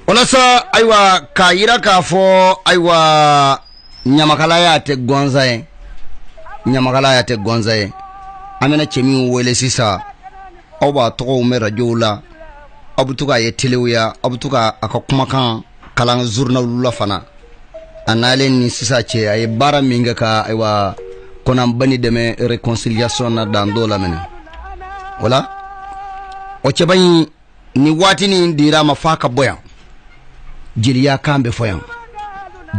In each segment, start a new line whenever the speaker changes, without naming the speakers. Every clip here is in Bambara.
Wala sa aywa ka yira ka fo aywa nyamakala ya te gonza ye amena chemi wele sisa oba to me radio la abutuka ye telewiya abutuka akakumakan kalan journal la fana anale ni sisa che ay bara minga ka aywa konam bani deme réconciliation na dando la mene wala o che bani ni wati ni dira mafaka boya jiliya kambe foyan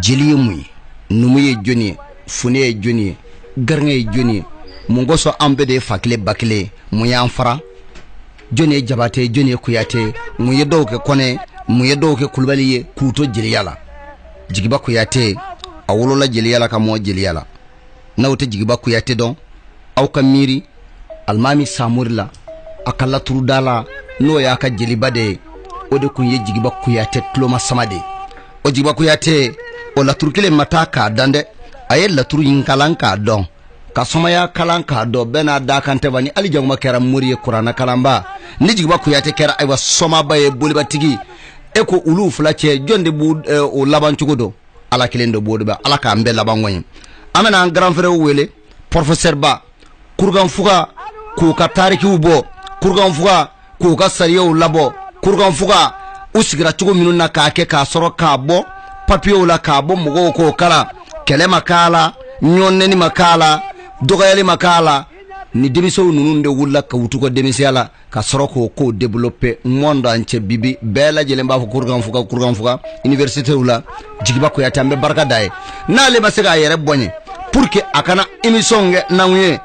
jiliye muy numuye joni fune joni garnge joni mungoso ambe de fakle bakle muyan fara joni jabate joni kuyate muye dowke kone muye dowke kulbaliye kuto jiliyala jigiba kuyate awolola jiliyala ka mo jiliyala nawte jigiba kuyate don aw kamiri almami samurla akalla turudala no ya ka jilibade ode kunye jigiba kuyate tloma samade o jigiba kuyate o la turkile mataka dande aye la turu yinkalanka don ka somaya kalanka do bena da kante bani ali jangma kera muriye qur'ana kalamba ni jigiba kuyate kera aywa soma baye buliba tigi e ko ulu flache jonde bu o laban cugodo ala kilendo bodo ba ala ka mbe laban woni amena grand frère wele professeur ba kurgan fuga ko ka tariki ubo kurgan fuga ko ka sariyo labo kurgan fuga usigira cugo minuna ka ke ka soro ka bo papio la ka bo mugo ko kala kele makala nyonne ni makala dogayali makala ni demiso nununde wulla ka wutuko demisiala ka soroko ko développer monde entier bibi bela jele mba kurgan fuga université wula jigiba ko yatambe barka dai na le basega yere bonye pour que akana émission nge nanwe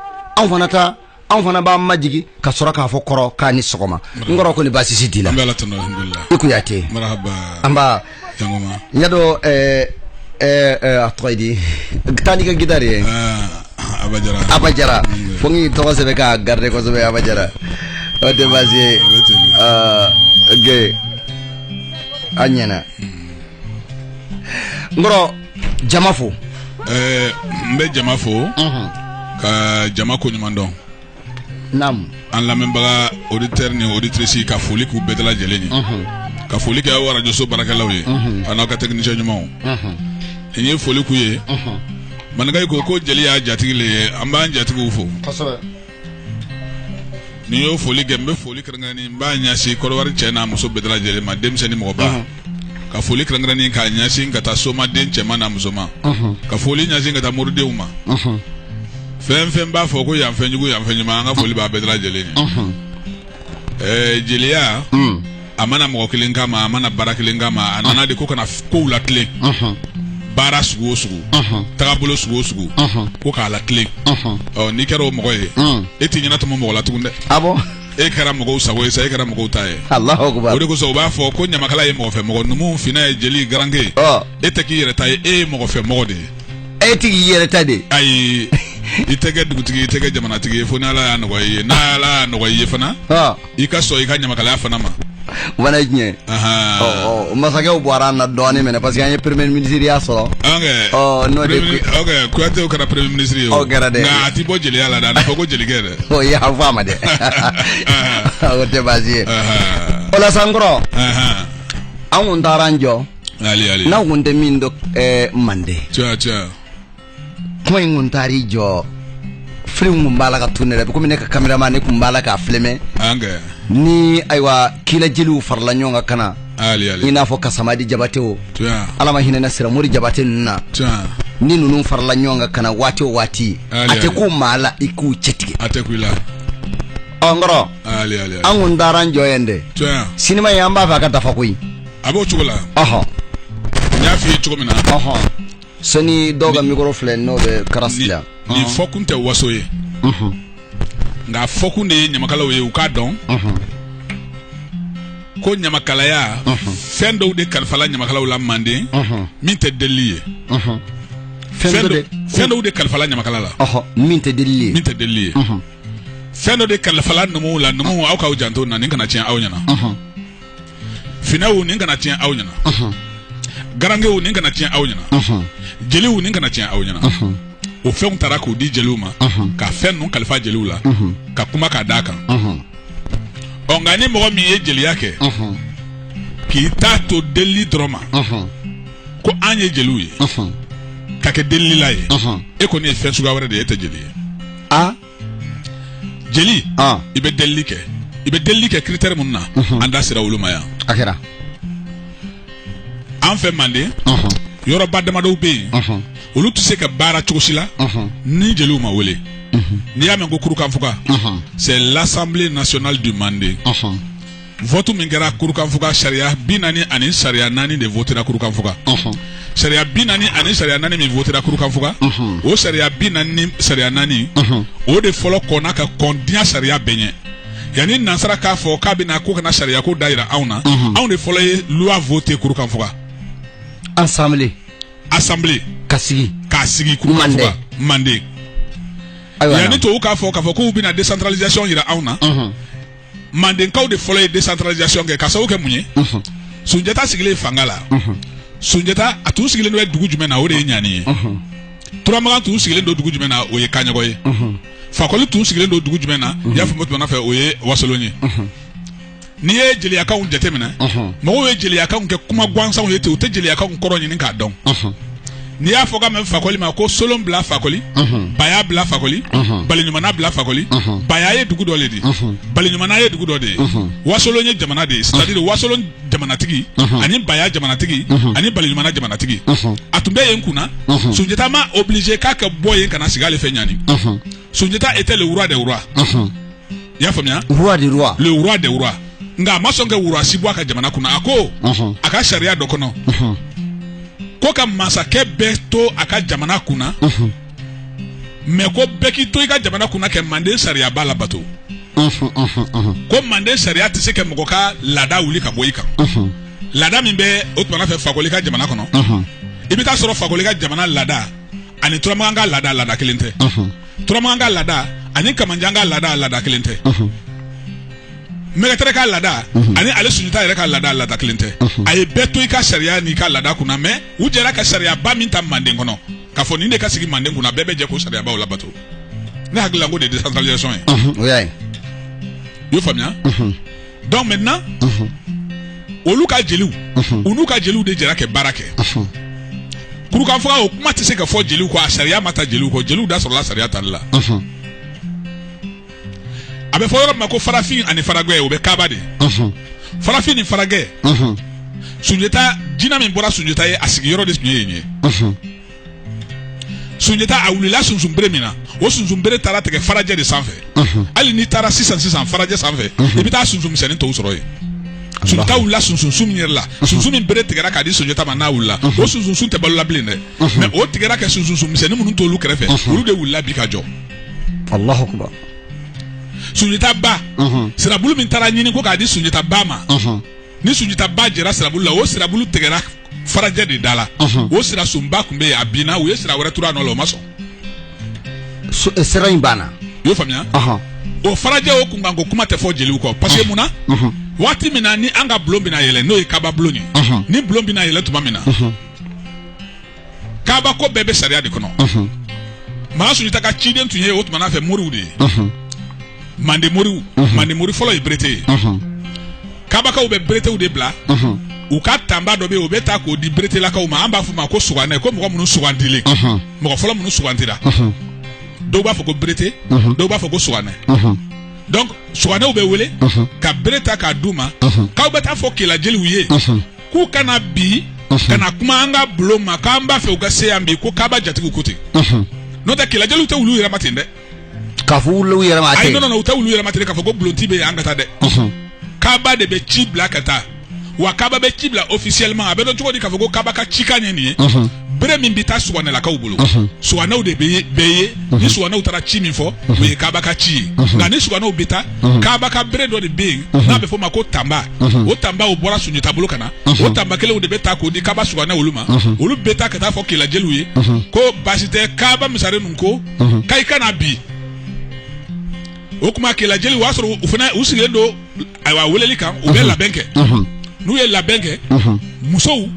an fana ba majigi ka soraka fo koro ka ni sogoma ngoro ko ni basisi dila
alhamdulillah
ikuyate
marhaba
amba
jangoma
yado atoidi tani ka gidare abajara fongi to se ka garde ko se abajara o de basi ge anyana ngoro jamafo
mbe jamafo ka jamako nyumandon
nam
an lamembaga auditeur ni auditrice ka foli ku bedala jeleni ka foli ka wara joso barakalaw ye anaka technicien nyumaw ni foli ku ye managay ko jeli ya jatigile amba jatigu ufo ni yo foli gembe foli krangani mba nyasi korwar chena muso bedala jele ma demseni mo ba ka foli krangani ka nyasi ngata soma den chema na musoma ka foli nyasi ngata murde uma fem ba foko ya mfenjugo ya mfenyuma nga foli ba bedala jele ni jeli ya amana mo kilinga ma amana barakilinga ma anana de ko kana ko latle bara sugu tagabolo sugu ko ka la clé ni kero mo ye eti nyina to mo la tugunde
abo
e kara mo sawo e kara mo taye
Allahu akbar
o de ko so ba fo ko nyama kala ye mo fe mo numu fina jeli garange eteki yere taye e mo fe mo de
etiki yere tade
ay itege dugutigi itege jamana tigi fo na la no ye na la no ye fana ikaso ikanya makala fana ma
wana nye masake ubwara na doni mene parce que anye premier ministre ya so no
de kuate ukara premier ministre yo na atibo jeli ala da na fogo jeli gere
ya fama de o te bazi ola sangro an daranjo
ali
na wonde mindo mande
cha
ko nguntari jo film mbala ka tunere ko mine ka cameraman ko mbala ka filme ni aywa kila jelu farla nyonga kana
ali
ina fo kasamadi jabateo alama hina na sira muri jabate nuna ni nunu farla nyonga kana wati ate ku mala iku chetike
ate kuila
ongoro
ali
angun daran joyende sinima yamba fa ka dafa kuyi
abo chugula nyafi chugumina
soni doga micro flen no be karasla
ni fokunte wasoye nga fokunde nyamakala we ukadon ko nyamakala ya fendo de kalfala nyamakala la mande minte deliye fendo de kalfala nyamakala la
minte deliye
fendo de kalfala numu la numu au ka ujanto na ninga na chen au nyana finawu ninga na chen au nyana garange u ninga na chen au nyana jeli u ninga na chen au nyana o fɛnw taara k'o di jeliw ma ka fɛn ninnu kalifa jeliw la ka kuma ka d'a kan nka ni mɔgɔ min ye jeliya kɛ k'i t'a to delili dɔrɔn ma ko an ye jeliw ye ka kɛ delilila ye e kɔni ye fɛn suguya wɛrɛ de ye e tɛ jeli ye jeli i bɛ delili kɛ critère mun na an da sera olu ma yan
a kɛra
an fɛ Manden yɔrɔba damadɔw bɛ yen olu tɛ se ka baara cogo si la ni jeliw ma wele n'i y'a mɛn ko kurukanfuga c'est l'Assemblée nationale du Manden vote min kɛra kurukanfuga sariya 40 ani sariya 4 de votera kurukanfuga sariya 40 ani sariya 4 min votera kurukanfuga o sariya 40 ni sariya 4 o de fɔlɔ kɔnna ka kɔndiya sariya bɛɛ ɲɛ yanni nansara k'a fɔ k'a bɛna ko kana sariya ko da yira anw na anw de fɔlɔ ye loi voter kurukanfuga
assemblée
k'a sigi kurukanfuga Manden yanni tubabu k'a fɔ k'u bɛna décentralisation yira anw na Mandenkaw de fɔlɔ ye décentralisation kɛ ka sababu kɛ mun ye Sunjata sigilen fanga la Sunjata a tun sigilen don dugu jumɛn na o de ye Ɲani ye Turamagan tun sigilen don dugu jumɛn na o ye Kaɲɔgɔn ye Fakoli tun sigilen don dugu jumɛn na i y'a fɔ tuma fɛ o ye Wasolon ye n'i ye jeliyakaw jateminɛ mɔgɔw ye jeliyakaw kɛ kuma gansanw ye ten u tɛ jeliyakaw kɔrɔ ɲini k'a dɔn n'i y'a fɔ ka mɛn Fakoli ma ko Solon bila Fakoli Baya bila Fakoli Baliɲumana bila Fakoli Baya ye dugu dɔ de di Baliɲumana ye dugu dɔ de ye Wasolon ye jamana de ye c'est-à-dire Wasolon jamanatigi ani Baya jamanatigi ani Baliɲumana jamanatigi a tun bɛ yen kunna Sunjata ma obligé k'a ka bɔ yen kana sigi ale fɛ Ɲani Sunjata était le roi des rois i y'a faamuya le roi des rois nka a ma sɔn ka wura si bɔ a ka jamana kunna a ko a ka sariya dɔ kɔnɔ ko ka masakɛ bɛɛ to a ka jamana kunna mais ko bɛɛ k'i to i ka jamana kunna kɛ Manden sariya b'a la bato ko Manden sariya tɛ se ka mɔgɔ ka laada wuli ka bɔ i kan laada min bɛ o tuma fɛ Fakoli ka jamana kɔnɔ i bɛ taa sɔrɔ Fakoli ka jamana laada ani Turamagan ka laada kelen tɛ Turamagan ka laada ani Kamanjan ka laada kelen tɛ Mɛgɛtɛrɛ ka laada ani ale Sunjata yɛrɛ ka laada kelen tɛ a ye bɛɛ to i ka sariya n'i ka laada kunna mais u jɛra ka sariya ba min ta Manden kɔnɔ k'a fɔ nin de ka sigi Manden kunna bɛɛ bɛ jɛ k'o sariya baw labato ne hakili la ko de ye décentralisation ye o y'a ye i y'o faamuya donc maintenant olu ka jeliw u n'u ka jeliw de jɛra ka baara kɛ kurukanfuga o kuma tɛ se ka fɔ jeliw kɔ a sariya ma ta jeliw kɔ jeliw da sɔrɔla sariya tali la a bɛ fɔ yɔrɔ min ma ko farafin ani faragɛ o bɛ Kaaba de farafin ni faragɛ Sunjata jinɛ min bɔra Sunjata ye a sigiyɔrɔ de tun ye yen ye Sunjata a wulila sunsunbere min na o sunsunbere taara tigɛ farajɛ de sanfɛ hali n'i taara sisan farajɛ sanfɛ i bɛ taa sunsunmisɛnnin tɔw sɔrɔ yen Sunjata wulila sunsun min yɛrɛ la sunsun min bere tigɛra k'a di Sunjata ma n'a wulila o sunsun tɛ balola bilen dɛ mais o tigɛra kɛ sunsunmisɛnnin minnu t'olu kɛrɛfɛ olu de wulila bi ka jɔ Allahu Akbar Sunjata ba sirabulu min taara ɲini ko k'a di Sunjata ba ma ni Sunjata ba jɛra sirabulu la o sirabulu tigɛra farajɛ de da la o sirasunba tun bɛ yen a binna u ye sira wɛrɛ turu a nɔ la o ma sɔn sira in banna i y'o faamuya o farajɛ o kunkanko kuma tɛ fɔ jeliw kɔ parce que mun na waati min na ni an ka bulon bɛna yɛlɛ n'o ye Kaaba bulon ye ni bulon bɛna yɛlɛ tuma min na Kaaba ko bɛɛ bɛ sariya de kɔnɔ maa Sunjata ka ciden tun ye o tuma fɛ Moriw de ye Manden Mori fɔlɔ ye Berete ye Kabakaw bɛ Beretew de bila u ka tanba dɔ bɛ yen o bɛ taa k'o di Beretelakaw ma an b'a fɔ ma ko suganɛ ko mɔgɔ minnu sugandilen mɔgɔ fɔlɔ minnu sugandira dɔw b'a fɔ ko Berete dɔw b'a fɔ ko suganɛ donc suganɛw bɛ wele ka bere ta k'a d'u ma k'aw bɛ taa fɔ Kela jeliw ye k'u kana bi kana kuma an ka bulon ma k'an b'a fɛ u ka se yan bi ko Kaaba jatigiw ko ten n'o tɛ Kela jeliw tɛ wulu yɛrɛ ma ten dɛ k'a fɔ wulu yɛrɛ ma ten ayi non u tɛ wulu yɛrɛ ma ten k'a fɔ ko bulonti bɛ yen an ka taa dɛ Kaaba de bɛ ci bila ka taa wa Kaaba bɛ ci bila officiellement a bɛ dɔn cogo di k'a fɔ ko Kaaba ka cikan ye nin ye bere min bɛ taa suganɛlakaw bolo suganɛw de bɛ ye ni suganɛw taara ci min fɔ o ye Kaaba ka ci ye nka ni suganɛw bɛ taa Kaaba ka bere dɔ de bɛ yen n'a bɛ fɔ o ma ko tanba o tanba o bɔra Sunjata bolo ka na o tanba kelenw de bɛ taa k'o di Kaaba suganɛ olu ma olu bɛ taa ka taa fɔ Kela jeliw ye ko baasi tɛ Kaaba misare ninnu ko k'a kana bi o kuma Kela jeliw o y'a sɔrɔ u fana u sigilen don ayiwa weleli kan u bɛ labɛn kɛ n'u ye labɛn kɛ musow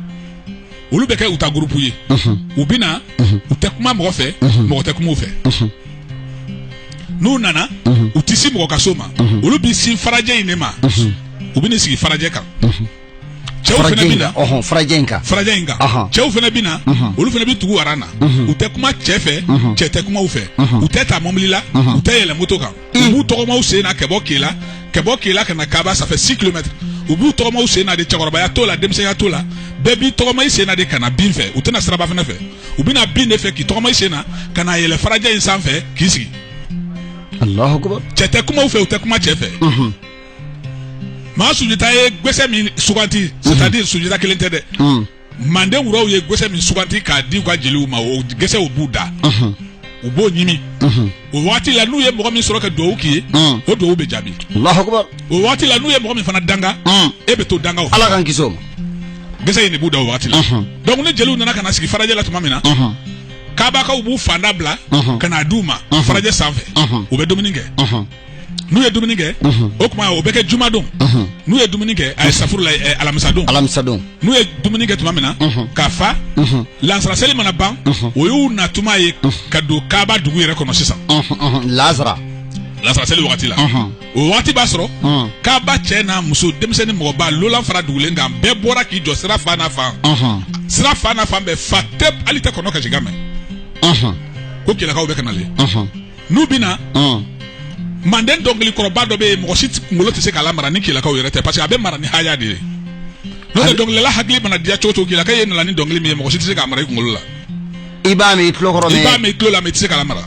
olu bɛ kɛ u ta groupe ye u bina u tɛ kuma mɔgɔ fɛ mɔgɔ tɛ kuma u fɛ n'u nana u tɛ si mɔgɔ ka so ma olu bi si farajɛ in de ma u bɛ sigi farajɛ kan cɛw fana bina
farajɛ in kan
cɛw fana bina olu fana bi tugu aran na u tɛ kuma cɛ fɛ cɛ tɛ kuma u fɛ u tɛ ta mobili la u tɛ yɛlɛ moto kan u b'u tɔgɔmaw sen na ka bɔ Kela ka na Kaba ça fait 6 km u b'u tɔgɔmaw sen na de cɛkɔrɔbaya t'o la denmisɛnya t'o la bɛɛ b'i tɔgɔma i sen na de ka na bin fɛ u tɛna siraba fana fɛ u bɛna bin de fɛ k'i tɔgɔma i sen na ka na yɛlɛ farajɛ in sanfɛ k'i sigi
Allahu akbar
cɛ tɛ kuma u fɛ u tɛ kuma cɛ fɛ maa Sunjata ye gbɛsɛ min suganti c'est-à-dire Sunjata kelen tɛ dɛ Manden wuraw ye gbɛsɛ min suganti k'a di u ka jeliw ma o gbɛsɛ u b'u da u b'o ɲimi o waati la n'u ye mɔgɔ min sɔrɔ ka duwawu k'i ye o duwawu bɛ jaabi
Allahu akbar
o waati la n'u ye mɔgɔ min fana danga e bɛ to danga o
Ala k'an kisi o ma
gbɛsɛ in de b'u da o waati la donc ni jeliw nana ka na sigi farajɛ la tuma min na Kabakaw b'u fanda bila ka na d'u ma farajɛ sanfɛ u bɛ dumuni kɛ n'u ye dumuni kɛ o kuma o bɛ kɛ jumadon n'u ye dumuni kɛ a ye safuru la alamisadon n'u ye dumuni kɛ tuma min na k'a fa lansaraseli mana ban o y'u na tuma ye ka don Kaba dugu yɛrɛ kɔnɔ sisan lansaraseli wagati la o wagati b'a sɔrɔ Kaba cɛ n'a muso denmisɛnnin mɔgɔba lolan fara dugulen kan bɛɛ bɔra k'i jɔ sira fan n'a fan sira fan n'a fan bɛɛ fa tɛ hali tɛ kɔnɔ kasi kan mɛn ko Kelakaw bɛ ka nalen n'u bina Manden dɔnkili kɔrɔba dɔ bɛ yen mɔgɔ si kunkolo tɛ se k'a lamara ni Kelakaw yɛrɛ tɛ parce que a bɛ mara ni haya de ye n'o tɛ dɔnkilidala hakili mana diya cogo o cogo Kelaka ye nana ni dɔnkili min ye mɔgɔ si tɛ se k'a mara i kunkolo la
i b'a mɛn i tulo kɔrɔ
i b'a mɛn i tulo la mais i tɛ se k'a lamara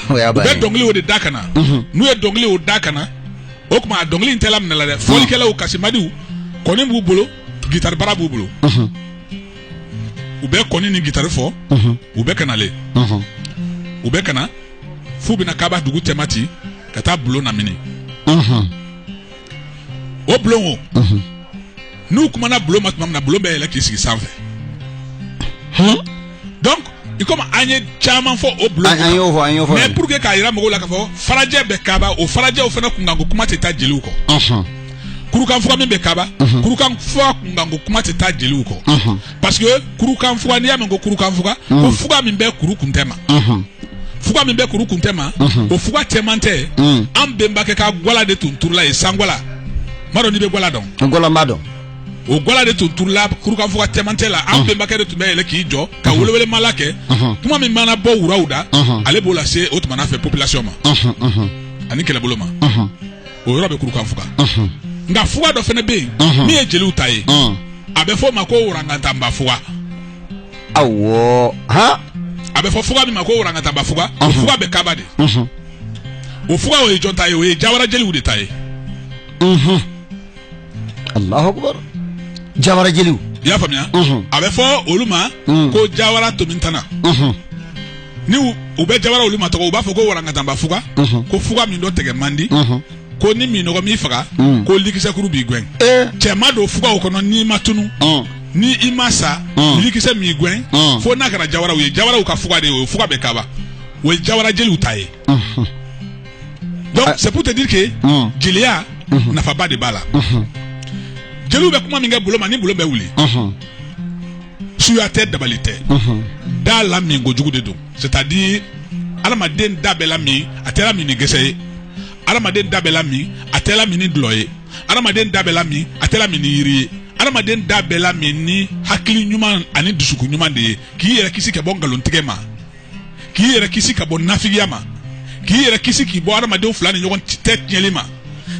u bɛ dɔnkili o de da ka na n'u ye dɔnkili o da ka na o tuma a dɔnkili in tɛ laminɛ la dɛ fɔlikɛlaw kasimadiw kɔni b'u bolo gitari bara b'u bolo u bɛ kɔni ni gitari fɔ u bɛ kanalen u bɛ kana f'u bɛna Kaba dugu cɛmati ka taa bulon na mini o bulon o n'u kumana bulon ma tuma min na bulon bɛɛ yɛlɛ k'i sigi sanfɛ donc i komi an ye caman fɔ o bulon
an y'o fɔ
mais pour que k'a yira mɔgɔw la k'a fɔ farajɛ bɛ Kaba o farajɛw fana kunkanko kuma tɛ taa jeliw kɔ kurukanfuga min bɛ Kaba kurukanfuga kunkanko kuma tɛ taa jeliw kɔ parce que kurukanfuga n'i y'a mɛn ko kurukanfuga ko fuga min bɛ kuru kun tɛ ma fuga min bɛ kuru kun tɛ ma o fuga cɛman tɛ an bɛnbakɛ ka gwala de tun turula yen sangwala m'a dɔn n'i bɛ gwala dɔn
gwala m'a dɔn
o gwala de tun turula kurukanfuga cɛman tɛ la an bɛnbakɛ de tun bɛ yɛlɛ k'i jɔ ka welewelema kɛ tuma min mana bɔ wuraw da ale b'o lase o tuma fɛ population ma ani kɛlɛbolo ma o yɔrɔ bɛ kurukanfuga nka fuga dɔ fana bɛ yen min ye jeliw ta ye a bɛ fɔ o ma ko warangatanba fuga
awɔ
a bɛ fɔ fuga min ma ko warangataba fuga o fuga bɛ Kaba de o fuga o ye jɔn ta ye o ye Jawara jeliw de ta ye
Allahu akbar Jawara jeliw
i y'a faamuya a bɛ fɔ olu ma ko Jawara Tomintana ni u bɛ Jawara olu ma tɔgɔ u b'a fɔ ko warangataba fuga ko fuga min dɔ tigɛ man di ko ni minɔgɔ min faga ko likisɛkuru b'i gɛn cɛ ma don fuga o kɔnɔ n'i ma tunu ni i ma sa likisɛ m'i gɛn fo n'a kɛra Jawaraw ye Jawaraw ka fuga de ye o fuga bɛ Kaba o ye Jawara jeliw ta ye donc c'est pour te dire que jeliya nafaba de b'a la jeliw bɛ kuma min kɛ bolo ma ni bolo bɛ wuli suya tɛ dabali tɛ da la min kojugu de don c'est-à-dire adamaden da bɛ la min a tɛ la min ni gɛsɛ ye adamaden da bɛ la min a tɛ la min ni dulɔ ye adamaden da bɛ la min a tɛ la min ni yiri ye adamaden da bɛɛ la min ni hakili ɲuman ani dusukun ɲuman de ye k'i yɛrɛ kisi ka bɔ nkalontigɛ ma k'i yɛrɛ kisi ka bɔ nafigiya ma k'i yɛrɛ kisi k'i bɔ adamadenw fila ni ɲɔgɔn tɛ tiɲɛli ma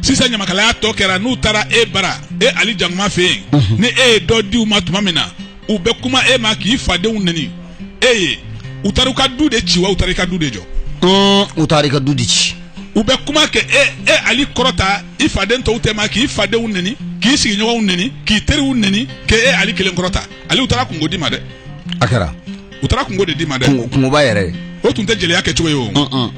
sisan ɲamakalaya tɔ kɛra n'u taara e bara e Ali Jakuma fɛ yen ni e ye dɔ di u ma tuma min na u bɛ kuma e ma k'i fadenw neni e ye u taara u ka du de ci wa u taara i ka du de jɔ
u taara i ka du de ci
u bɛ kuma kɛ e Ali kɔrɔta i faden tɔw tɛ ma k'i fadenw neni k'i sigiɲɔgɔnw neni k'i teriw neni k'e Ali kelen kɔrɔta Ali u taara kungo di ma dɛ
a kɛra
u taara kungo de di ma dɛ
kungoba yɛrɛ
o tun tɛ jeliya kɛcogo ye o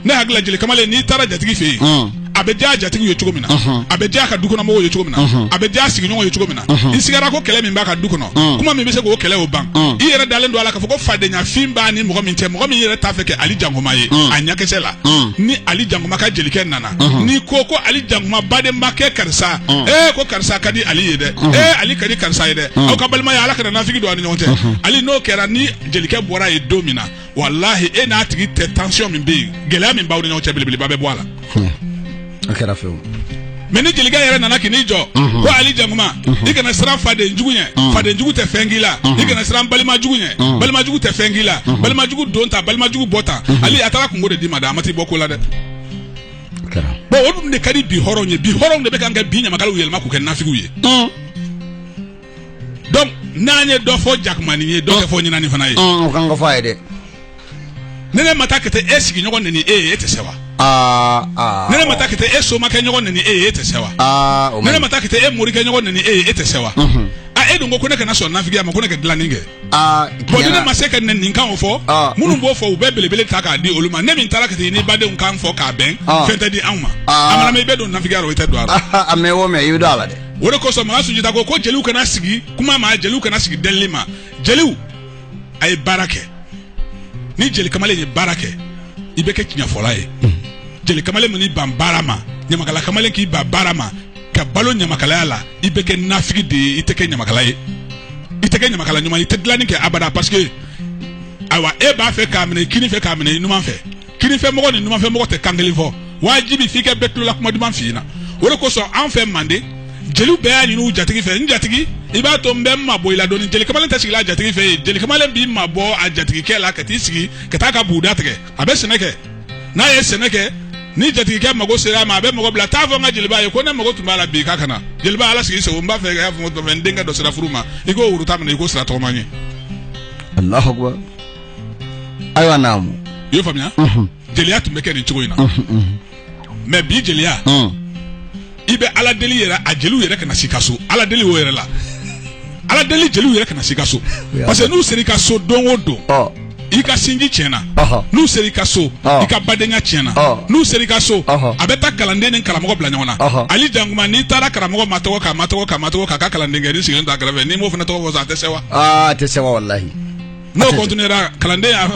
ne hakili la jeli kamalen n'i taara jatigi fɛ yen abedia jatigi ye cogo mina abedia ka dukona mo ye cogo mina abedia sigi ɲɔgɔn ye cogo mina isigara ko kɛlɛ min b'a ka dukono kuma min bɛ se k'o kɛlɛ o ban I yɛrɛ dalen don ala ka fɔ ko fadenya fin b'a ni mɔgɔ min cɛ mɔgɔ min yɛrɛ t'a fɛ kɛ Ali Jankuma ye a ɲɛkisɛ la ni Ali Jankuma ka jelikɛ nana ni ko Ali Jankuma badenba kɛ karisa ko karisa ka di Ali ye dɛ Ali ka di karisa ye dɛ aw ka balimaya ala kana nafigi don ani ɲɔgɔn cɛ Ali n'o kɛra ni jelikɛ bɔra ye don min na wallahi e n'a tigi tɛ tension min bɛ yen gɛlɛya min b'aw ni ɲɔgɔn cɛ belebeleba bɛ bɔ a la mais ni jelikɛ yɛrɛ nana k'i jɔ ko Ali Jankuma I kana siran fadenjugu ɲɛ fadenjugu tɛ fɛn k'i la I kana siran balimajugu ɲɛ balimajugu tɛ fɛn k'i la balimajugu don ta balimajugu bɔ ta Ali a taara kungo de d'i ma dɛ a ma t'i bɔ ko la dɛ bon o dun de ka di bi hɔrɔnw ye bi hɔrɔnw de bɛ kan kɛ bi ɲamakalaw yɛlɛma k'u kɛ nafigiw ye donc n'an ye dɔ fɔ Jakumani ye dɔ kɛ fɔ ɲinani fana ye
o kan ka fɔ a ye dɛ
ne ne ma taa ka taa e sigiɲɔgɔn neni e tɛ se wa ne ne ma taa ka taa e somakɛ ɲɔgɔn neni e tɛ se wa ne ne ma taa ka taa e morikɛ ɲɔgɔn neni e tɛ se wa e dun ko ne kana sɔn nafigiya ma ko ne ka dilanni kɛ bon ni ne ma se ka ninkanw fɔ minnu b'o fɔ u bɛ belebele ta k'a di olu ma ne min taara ka taa ni badenw kan fɔ k'a bɛn fɛn tɛ di anw ma a mana i bɛ don nafigiya la o tɛ don a la
a mɛ o mɛ I bɛ don a la dɛ
o de kosɔn Makan Sunjata ko jeliw kana sigi kuma ma jeliw kana sigi delili ma jeliw a ye baara kɛ ni jeli kamalen ye baara kɛ I bɛ kɛ tiɲɛfɔla ye jeli kamalen min ban baara ma ɲamakala kamalen k'i ban baara ma ka balo ɲamakalaya la I bɛ kɛ nafigi de ye I tɛ kɛ ɲamakala ye I tɛ kɛ ɲamakala ɲuman I tɛ dilanni kɛ abada parce que ayiwa e b'a fɛ k'a minɛ kini fɛ k'a minɛ I numan fɛ kini fɛ mɔgɔ ni numan fɛ mɔgɔ tɛ kan kelen fɔ wajibi f'i ka bɛɛ tulola kuma duman f'i ɲɛna o de kosɔn an fɛ Manden jeliw bɛɛ y'a ɲini u jatigi fɛ n jatigi I b'a to n bɛ n mabɔ I la dɔɔni jeli kamalen tɛ sigi a jatigi fɛ yen jeli kamalen b'i mabɔ a jatigikɛ la ka t'i sigi ka taa ka buguda tigɛ a bɛ sɛnɛ kɛ n'a ye sɛnɛ kɛ ni jatigikɛ mago sera a ma a bɛ mago bila t'a fɔ n ka jeliba ye ko ne mago tun b'a la bi k'a kana jeliba ala sigi sɛgo n b'a fɛ k'a fɔ n denkɛ dɔ sera furu ma I k'o woro ta minɛ I k'o sira tɔgɔma ɲɛ
Allahu Akbar ayiwa naamu
I y'o faamuya jeliya tun bɛ kɛ nin cogo in na mais bi jeliya I bɛ ala deli yɛrɛ a jeliw yɛrɛ kana si ka so ala deli o yɛrɛ la ala deli jeliw yɛrɛ kana si ka so parce que n'u sera I ka so don o don I ka sinji tiɲɛna n'u sera I ka so I ka badenya tiɲɛna n'u sera I ka so a bɛ taa kalanden ni karamɔgɔ bila ɲɔgɔn na Ali Jankuma n'i taara karamɔgɔ ma tɔgɔ k'a ka kalanden kɛ ni sigilen t'a kɛrɛfɛ n'i m'o fana tɔgɔ fɔ a tɛ se wa
a tɛ se wa wallahi
n'o continuera kalanden a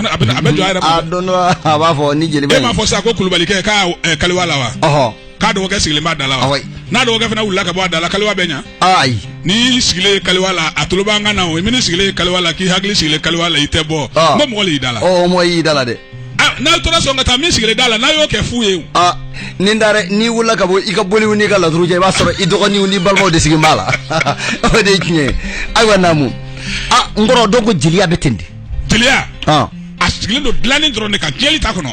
bɛ jɔ a yɛrɛ ma
a don dɔ a b'a fɔ ni jeliba
e m'a fɔ sa ko Kulubalikɛ k'a kaliwa la wa k'a dɔgɔkɛ sigilen b'a da la wa n'a dɔgɔkɛ fana wulila ka bɔ a da la kaliwa bɛ ɲa
ayi
n'i sigilen kaliwa la a tulo b'an kan na o min sigilen kaliwa la k'i hakili sigilen kaliwa la I tɛ bɔ n ko mɔgɔ le y'i da la
mɔgɔ y'i da la dɛ
n'a tora sɔn ka taa min sigilen da la n'a y'o kɛ fu ye
nin dare n'i wulila ka bɔ I ka boliw n'i ka laturu cɛ I b'a sɔrɔ I dɔgɔninw n'i balimaw de sigin b'a la o de ye tiɲɛ ye ayiwa naamu n kɔrɔ dɔn ko jeliya bɛ ten de
jeliya a sigilen don dilanni dɔrɔn de kan jeli t'a kɔnɔ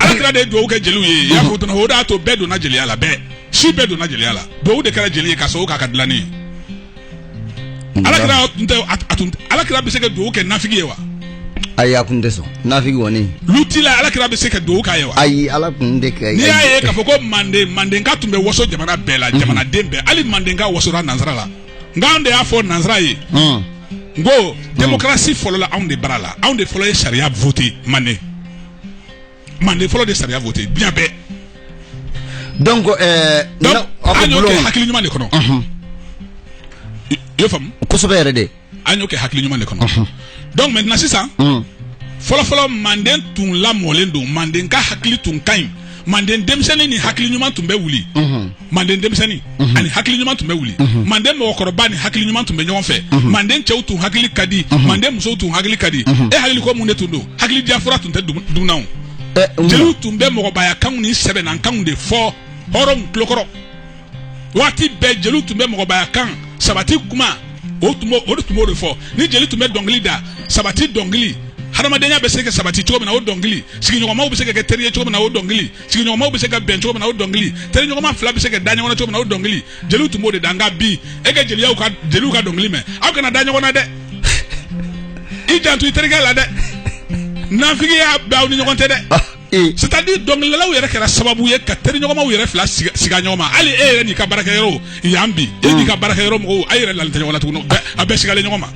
Alakira de ye duwawu kɛ jeliw ye I y'a fɔ tɔnɔ o de y'a to bɛɛ donna jeliya la bɛɛ si bɛɛ donna jeliya la duwawu de kɛra jeli ye ka sababu k'a ka dilanni ye Alakira bɛ se ka duwawu kɛ nafigi ye wa
ayi a kun tɛ sɔn nafigi kɔni
luti la Alakira bɛ se ka duwawu k'a ye wa ayi
ala kun tɛ kɛ
n'i y'a ye k'a fɔ ko Mandenka tun bɛ waso jamana bɛɛ la jamanaden bɛɛ hali Mandenka wasora nansara la nka anw de y'a fɔ nansara ye n ko démocratie fɔlɔ la anw de bara la anw de fɔlɔ ye sariya voté Manden fɔlɔ de sariya voté diɲɛ bɛɛ
donc
an y'o kɛ hakili ɲuman de kɔnɔ i y'o faamu
kosɛbɛ yɛrɛ de
an y'o kɛ hakili ɲuman de kɔnɔ donc maintenant sisan fɔlɔfɔlɔ Manden tun lamɔlen don Manden ka hakili tun ka ɲi Manden denmisɛnnin ni hakili ɲuman tun bɛ wuli Manden denmisɛnnin ani hakili ɲuman tun bɛ wuli Manden mɔgɔkɔrɔba ni hakili ɲuman tun bɛ ɲɔgɔn fɛ Manden cɛw tun hakili ka di Manden musow tun hakili ka di e hakili ko mun de tun don hakili diya fura tun tɛ dunnaw jeliw tun bɛ mɔgɔbayakanw ni sɛbɛnnakanw de fɔ hɔrɔnw tulokɔrɔ waati bɛɛ jeliw tun bɛ mɔgɔbayakan sabati kuma o de tun b'o de fɔ ni jeli tun bɛ dɔnkili da sabati dɔnkili hadamadenya bɛ se ka sabati cogo min na o dɔnkili sigiɲɔgɔnmaw bɛ se ka kɛ teri ye cogo min na o dɔnkili sigiɲɔgɔnmaw bɛ se ka bɛn cogo min na o dɔnkili teriɲɔgɔnma fila bɛ se ka da ɲɔgɔn na cogo min na o dɔnkili jeliw tun b'o de da nka bi e ka jeliw ka dɔnkili mɛn aw kana da ɲɔgɔn na dɛ I janto I terikɛ la dɛ nafigiya bɛ aw ni ɲɔgɔn tɛ dɛ c'est-à-dire dɔnkilidalaw yɛrɛ kɛra sababu ye ka teriɲɔgɔnmaw yɛrɛ fila siga ɲɔgɔn ma hali e yɛrɛ n'i ka baarakɛyɔrɔ yan bi e n'i ka baarakɛyɔrɔ mɔgɔw a yɛrɛ dalen tɛ ɲɔgɔn na tuguni a bɛɛ sigalen ɲɔgɔn ma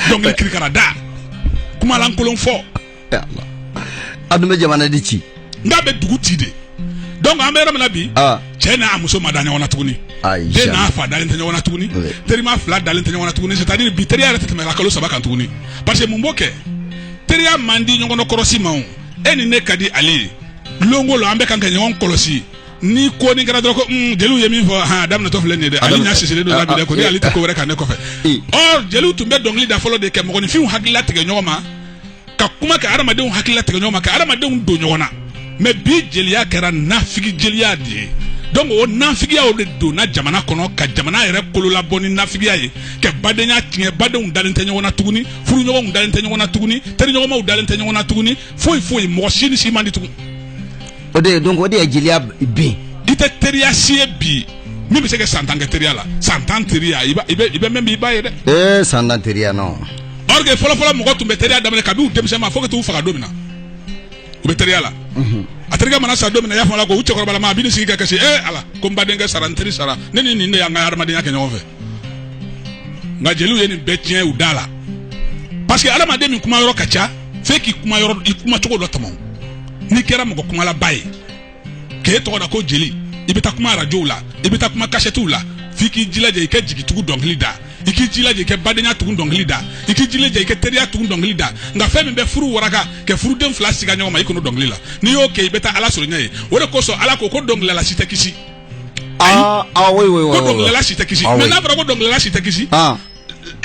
dɔnkili kirikara da kumalankolon fɔ
a dun bɛ jamana di ci
n'a bɛ dugu ci de donc an bɛ yɔrɔ min na bi cɛ n'a muso ma da ɲɔgɔn na tuguni den n'a fa dalen tɛ ɲɔgɔn na tuguni terima fila dalen tɛ ɲɔgɔn na tuguni c'est à dire bi teriya yɛrɛ tɛ tɛmɛ kalo 3 kan tuguni parce que mun b'o kɛ teriya man di ɲɔgɔn kɔrɔsi ma o e ni ne ka di ale ye longo lo an bɛ kan ka ɲɔgɔn kɔlɔsi ni ko ni kɛra dɔrɔn ko jeliw ye min fɔ daminɛtɔ filɛ nin ye dɛ ale ɲa sisilen don labi dɛ ko ni ale tɛ ko wɛrɛ kan ne kɔfɛ jeliw tun bɛ dɔnkili da fɔlɔ de kɛ mɔgɔninfinw hakili tigɛ ɲɔgɔn ma ka kuma kɛ adamadenw hakili tigɛ ɲɔgɔn ma ka adamadenw don ɲɔgɔn na mais bi jeliya kɛra nafigi jeliya de ye donc o nafigiya o de donna jamana kɔnɔ ka jamana yɛrɛ kolo labɔ ni nafigiya ye ka badenya tiɲɛ badenw dalen tɛ ɲɔgɔn na tuguni furuɲɔgɔnw dalen tɛ ɲɔgɔn na tuguni teriɲɔgɔnmaw dalen tɛ ɲɔgɔn na tuguni foyi mɔgɔ si ni si man di tugun
o de donc o de ye jeliya bin
i tɛ teriya si ye bi min bɛ se ka san 10 kɛ teriya la san 10 teriya i bɛ mɛn bi i b'a ye dɛ
san 10 teriya non
or que fɔlɔ mɔgɔ tun bɛ teriya daminɛ kabini u denmisɛn ma fo ka t'u faga don min na u bɛ teriya la a terikɛ mana sa don min na y'a fɔ la ko u cɛkɔrɔba ma a bɛ ni sigi ka kasi ala ko n badenkɛ sara n teri sara ne ni nin de y'an ka adamadenya kɛ ɲɔgɔn fɛ nka jeliw ye nin bɛɛ tiɲɛ u da la parce que adamaden min kuma yɔrɔ ka ca f'e k'i kuma cogo dɔ tɔmɔ n'i kɛra mɔgɔ kumalaba ye k'e tɔgɔ da ko jeli i bɛ taa kuma radiyow la i bɛ taa kuma kasɛtiw la f'i k'i jilaja i kɛ jigitugu dɔnkili da i k'i jilaja i kɛ badenya tugun dɔnkili da i k'i jilaja i kɛ teriya tugun dɔnkili da nka fɛn min bɛ furu waraka ka furuden 2 siga ɲɔgɔn ma i kɔnɔ dɔnkili la n'i y'o kɛ i bɛ taa ala sɔrɔ ɲɛ ye o de kosɔn ala ko dɔnkilila si tɛ kisi
oui
ko dɔnkilila si tɛ kisi mais n'a fɔra ko dɔnkilila si tɛ kisi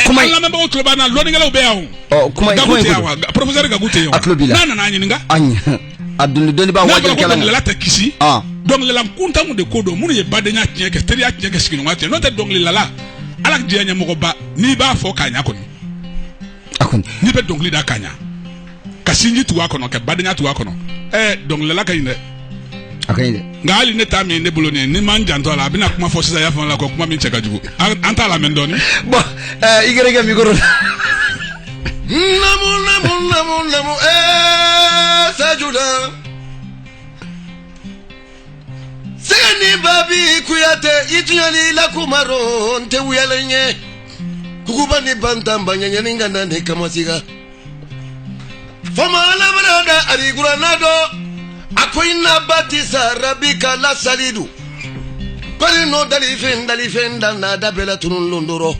kuma in lamɛnbagaw tulo b'an na lɔnnikɛlaw bɛ yan o Gabu tɛ yan wa professeur Gabu tɛ yan wa n'a nana a ɲininka
a dɔnnibaa
wajibi kɛla dɔnkilila tɛ kisi dɔnkilila kuntanw de ko don minnu ye badenya tiɲɛ kɛ teriya tiɲɛ kɛ sigiɲɔgɔnya tiɲɛ n'o tɛ dɔnkililala ala diɲɛ ɲɛmɔgɔba n'i b'a fɔ k'a ɲa kɔni n'i bɛ dɔnkili da k'a ɲa ka sinji tugu a kɔnɔ ka badenya tugu a kɔnɔ dɔnkilila ka ɲi dɛ
a ka ɲi dɛ
nka hali ne ta min ne bolo nin ni m'an janto a la a bɛna kuma fɔ sisan y'a fɔ la ko kuma min cɛ ka jugu an t'a lamɛn dɔɔni
bon i gɛrɛ kɛ micro la
namu sajuda Seni babi kuyate itunyali la kumaro nte uyalenye kukubani bantamba nyanyani ngana ne kamasiga Fama la barada ariguranado akoina batisa rabika la salidu Kwali no dalifenda nada bela tunun londoro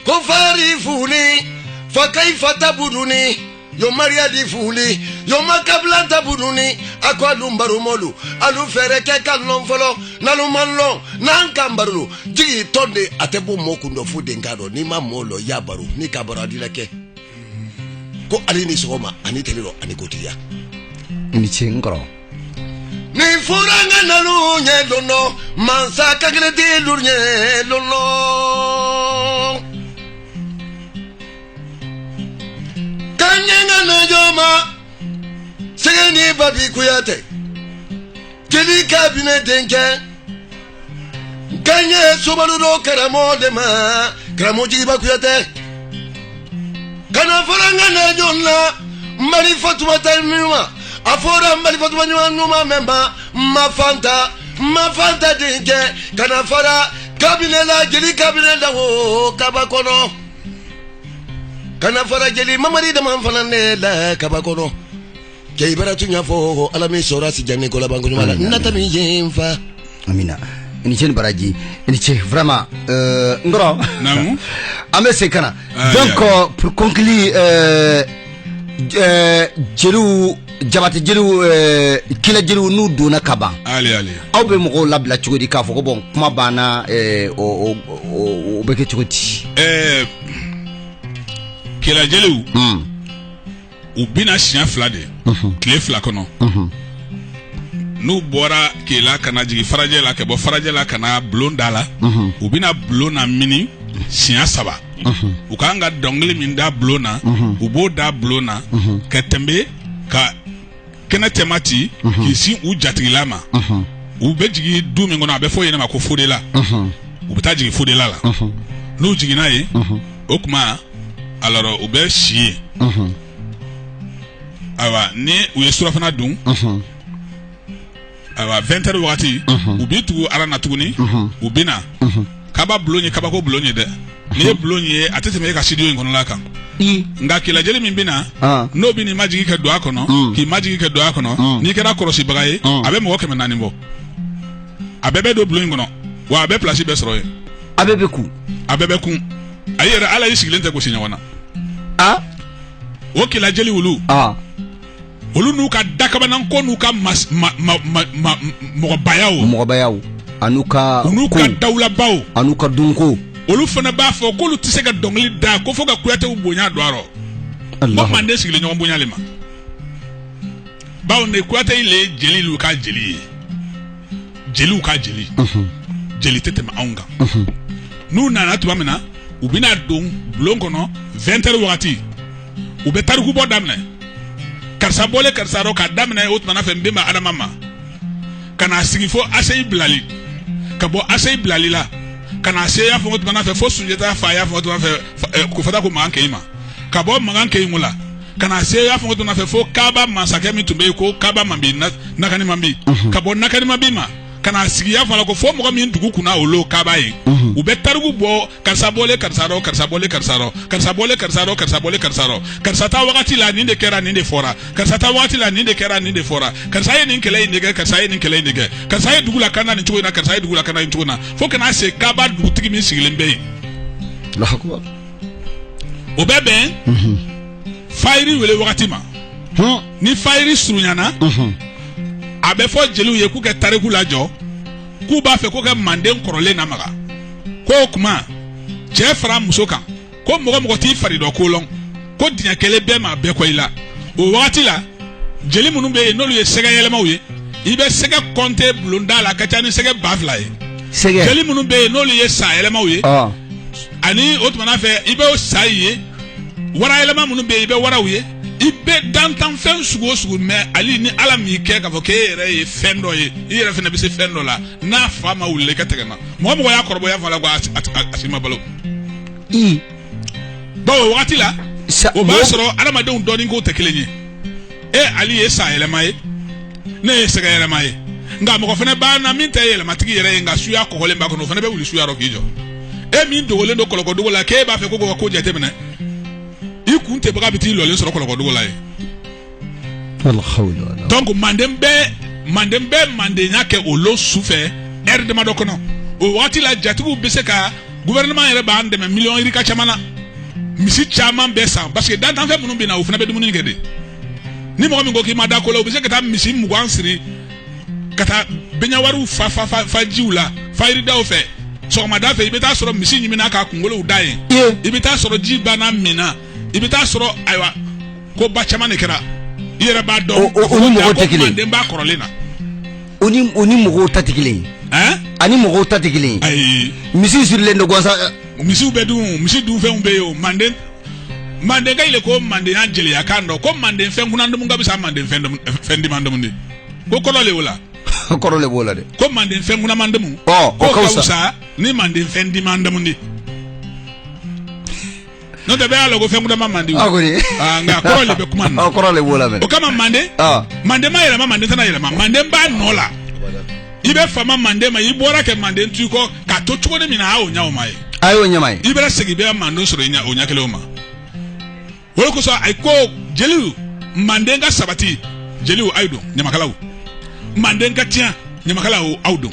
Kofari funi fakaifa tabuduni Yo Maria di fuli, yo makablanta buduni, akwa lumbaru molu, alu fereke kalon folo, nalu manlon, nankambaru, jigi tonde atebu mokundo fudengado, ni mamolo yabaru, ni kabara dileke. Ko alini soma, ani teliro, ani kotiya.
Ni chingro.
Ni furanga nalu nye lono, mansa kagreti lurnye lono. Kanyanga na joma Segeni babi kuyate Kili kabine denke Kanye subaludo karamo dema Karamo jiba kuyate Kana faranga na jonna Mbali fatumata numa Afora mbali fatumata numa memba Mafanta denke Kana fara kabine la Kili kabine la wo kabakono Kana fara jeli mamari da manfana ne la kabakono ke ibaratu nyafo alami sora si janne ko la bango nyuma nata mi jemfa
amina ini chen baraji ini che vraiment ngoro
namu
ame sekana donc pour conclure jelu jabate jelu kila jelu nu dona kaba
ali
aw be mo labla chugodi ka fo ko bon kuma bana o beke chugodi kila jeliw u bina siɲɛ 2 de tile 2 kɔnɔ n'u bɔra kila kana jigi farajɛ la ka bɔ farajɛ la kana bulon da la u bina bulon na mini siɲɛ 3 u kan ka dɔnkili min da bulon na u b'o da bulon na ka tɛmɛ ka kɛnɛ tɛma ci k'i sin u jatigila ma u bɛ jigi du min kɔnɔ a bɛ fɔ yen ma ko fodela u bɛ taa jigi fodela la n'u jiginna ye o kuma alors u bɛ si ye awa ni u ye surafana dun awa 20h wagati u bi tugu ara na tuguni u bina kaba bulon ye kabako bulon ye dɛ ni ye bulon ye a tɛ tɛmɛ e ka studio in kɔnɔla kan
nga kila jeli min bina no bini majigi ka do akono ki majigi ka do akono ni kera korosi bagaye abe mo keme nani bo abebe do blowing no wa abe place be soro ye abebe ku ayera ala yisigilente ko sinya wana o kila jeli wulu olu nu ka dakaba nan ko nu ka mo bayawo anuka dawla bawo anuka dunko olu fana ba fo ko lu tise ka dongli da ko fo ka kuyate u bonya do aro Allah mo mande sigile nyom bonya lema bawo ne kuyate ile jeli lu ka jeli jeli tete ma onga nu na tu amena ubina don blongo no 20h wakati ube taruku bo damne karsa bole karsa ro ka damne utna fe mbima adamama kana sigifo asay blali kabo asay blali la kana se ya fo utna fe fo sujeta fa ya fo utna fe ku fada ko manke ima kabo manke imula kana se ya fo utna fe fo kaba masake mi tumbe ko kaba mambi nakani mambi kabo nakani mabima kana sigi ya fala ko fo mo mi ndugu kuna olo kaba yi ube tarugu bo karsa bole karsaro karsata wakati la ninde kera ninde fora karsata wakati la ninde kera ninde fora karsa ye ninkele ndige karsa ye ninkele ndige karsa ye dugula kana ni chuna karsa ye dugula kana ni chuna fo kana se kaba dugutigi mi sigile mbe Allahu akbar obebe fairi wele wakati ma ni fairi surunyana abe fo jelu ye ku ke tariku la jo ku ba fe ko ke mande nkorole na maga ko kuma je fara musoka ko mo ti fari do ko lon ko dinya kele be ma be ko ila o wati la jeli munu be no ye sega yele mawye ibe sega konte blunda la ka tani sega bafla ye sega jeli munu be no ye sa yele mawye ani otuma fe ibe o sa ye wara yele ma munu be ibe wara wuye ibe dantan fen sugo me ali ni ala mi ke ka fo ke re fendo ye ire fe na bi se fendo la na fa ma wulle ka tegema mo ya korbo ya fala gwa asima balo bo wakati la o ba soro ala ma don doni ko tekelenye ali esa ele mai ne esa ga ele mai nga mo ko fene ba na min te ele matigi yere nga suya ko hole ba ko no fene be wuli suya ro kijo min do wole ndo koloko do la ke ba fe ko jete mena ikunte baka biti lole soro koloko do la wal khawla donc mandembe mande nyake olo sufe de ma do kono o wati la jatibu beseka gouvernement yere ba ande million irika chamana misi chaman besa parce que dans fait munun bina o fana be dumuni ngede ni mo mi ngoki mada ko lo beseka ta misi mu gwansiri kata benya waru fa jiula fa irida o fe so mada fe ibeta soro misi nyimi na ka kungolo udai ibeta soro jiba na mina ibeta soro aywa ko ba chamane kera yere ba do oni mo tekile mande ba korolina oni mo tatikile ani mo tatikile ay misi sur le ndogonsa misi ubedu misi du fe umbe yo mande ga ile ko mande anjele yakando ko mande fe nguna ndum ngabi sa mande fendi mande mundi ko korole wala de ko mande fe nguna mande mu ko kausa ni mande fendi mande mundi no de be alo go fe nguna mande agoni nga korole be kumanda korole wala be o kama mande mande ma yela mande tana yela mande ba nola ibe fama mande ma ibora ke mande ntu ko ka to chugo ne mina awo nya o mai ayo nya mai ibe segi be mando soro nya o nya kele o ma wolo ko so ay ko jeliu mande nga sabati jeliu aido nya makalawo mande nga tia nya makalawo audo